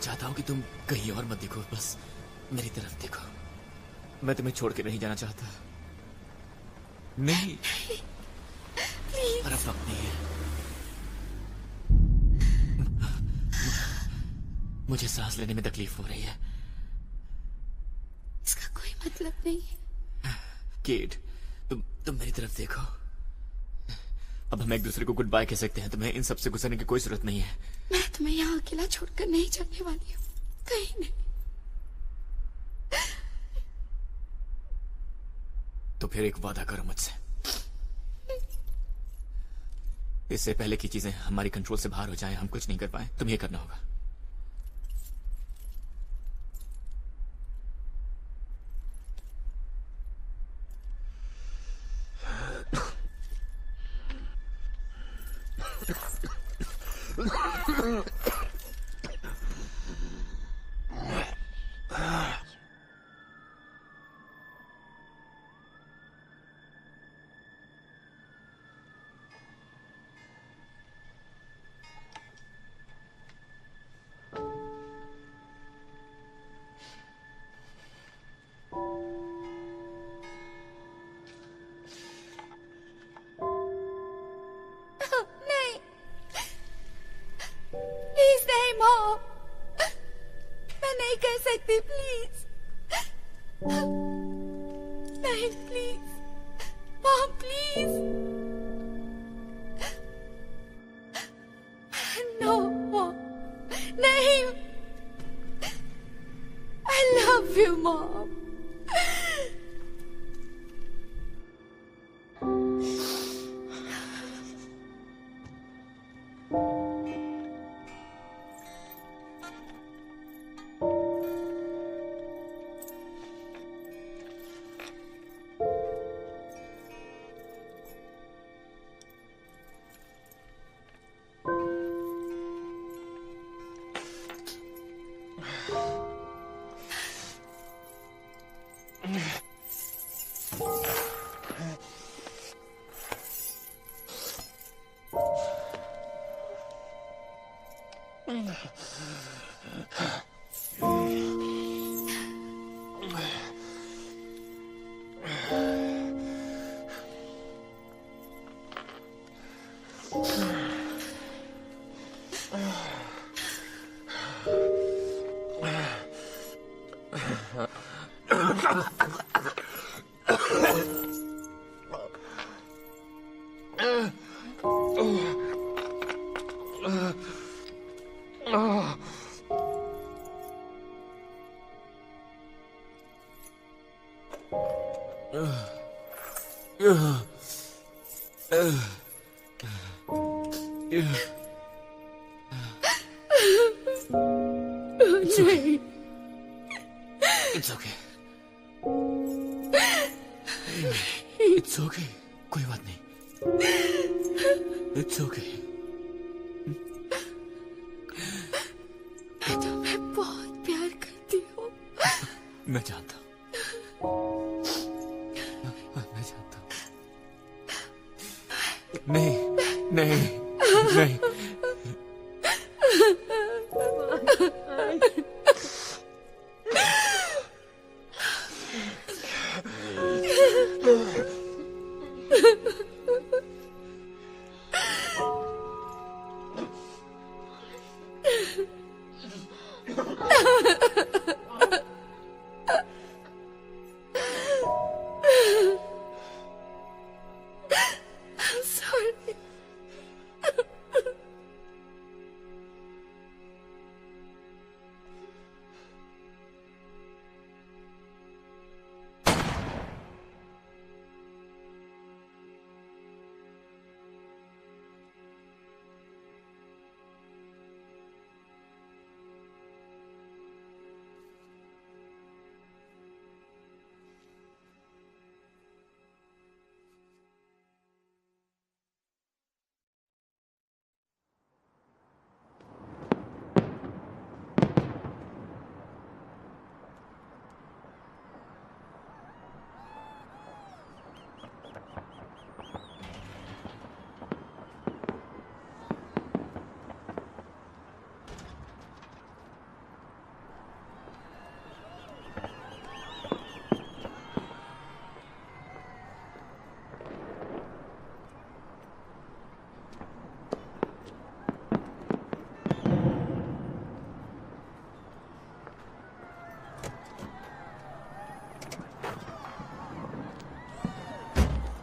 चाहता हूँ कि तुम कहीं और मत देखो, बस मेरी तरफ देखो। मैं तुम्हें छोड़ के नहीं जाना चाहता। नहीं, पर अब वक्त नहीं है। मुझे सांस लेने में तकलीफ हो रही है। इसका कोई मतलब नहीं है। केट, तुम मेरी तरफ देखो। अब हम एक दूसरे को गुड बाय कह सकते हैं। तुम्हें इन सब से गुजरने की कोई जरूरत नहीं है। मैं तुम्हें यहाँ अकेला छोड़कर नहीं जाने वाली हूँ, कहीं नहीं। तो फिर एक वादा करो मुझसे। इससे पहले की चीजें हमारी कंट्रोल से बाहर हो जाएं, हम कुछ नहीं कर पाए, तुम्हें करना होगा।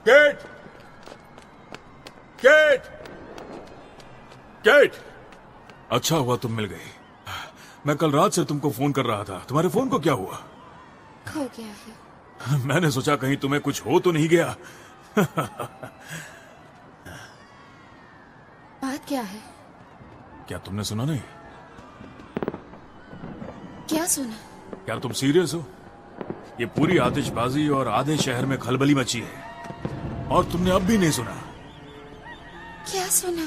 केट! केट! केट! अच्छा हुआ तुम मिल गई। मैं कल रात से तुमको फोन कर रहा था। तुम्हारे फोन को क्या हुआ? खो गया है। मैंने सोचा कहीं तुम्हें कुछ हो तो नहीं गया। बात क्या है? क्या तुमने सुना नहीं? क्या सुना? क्या तुम सीरियस हो? ये पूरी आतिशबाजी और आधे शहर में खलबली मची है और तुमने अब भी नहीं सुना? क्या सुना?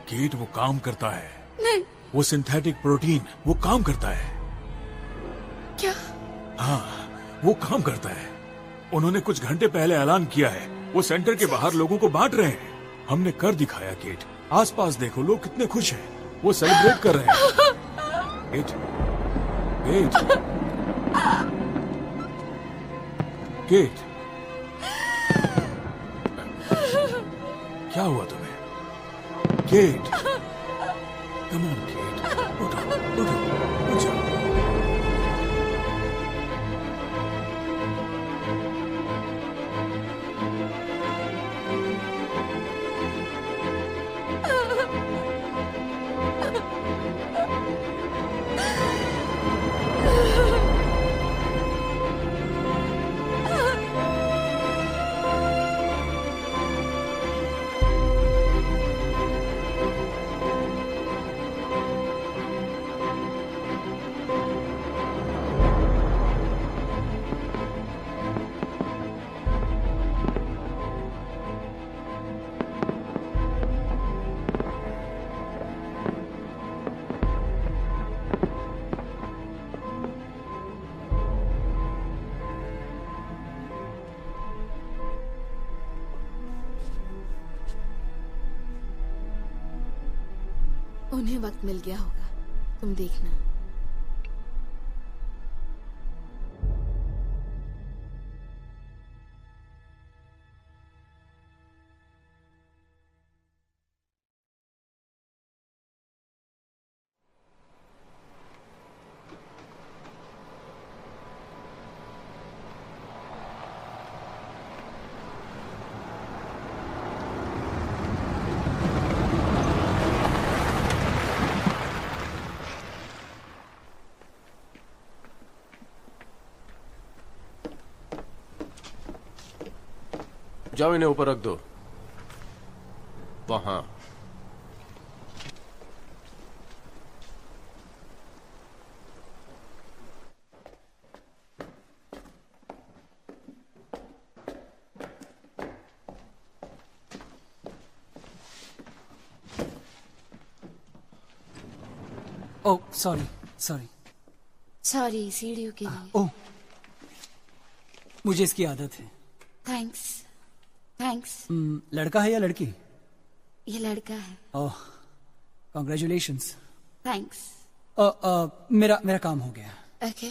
केट वो काम करता है। नहीं। वो सिंथेटिक प्रोटीन वो काम करता है। क्या? हाँ, वो काम करता है। उन्होंने कुछ घंटे पहले ऐलान किया है। वो सेंटर के बाहर लोगों को बांट रहे हैं। हमने कर दिखाया केट। आसपास देखो, लोग कितने खुश हैं। वो सेलिब्रेट कर रहे हैं। केट, केट, केट, क्या हुआ तुम्हें? केट, कम ऑन केट, उठो, उठ जाओ। उन्हें वक्त मिल गया होगा, तुम देखना। जाओ, इन्हें ऊपर रख दो। वहां। ओह सॉरी सॉरी सॉरी, सीढ़ियों के लिए। ओह, मुझे इसकी आदत है। Thanks thanks. लड़का है या लड़की? ये लड़का है। ओह, कॉन्ग्रेचुलेशंस। थैंक्स। मेरा काम हो गया। ओके।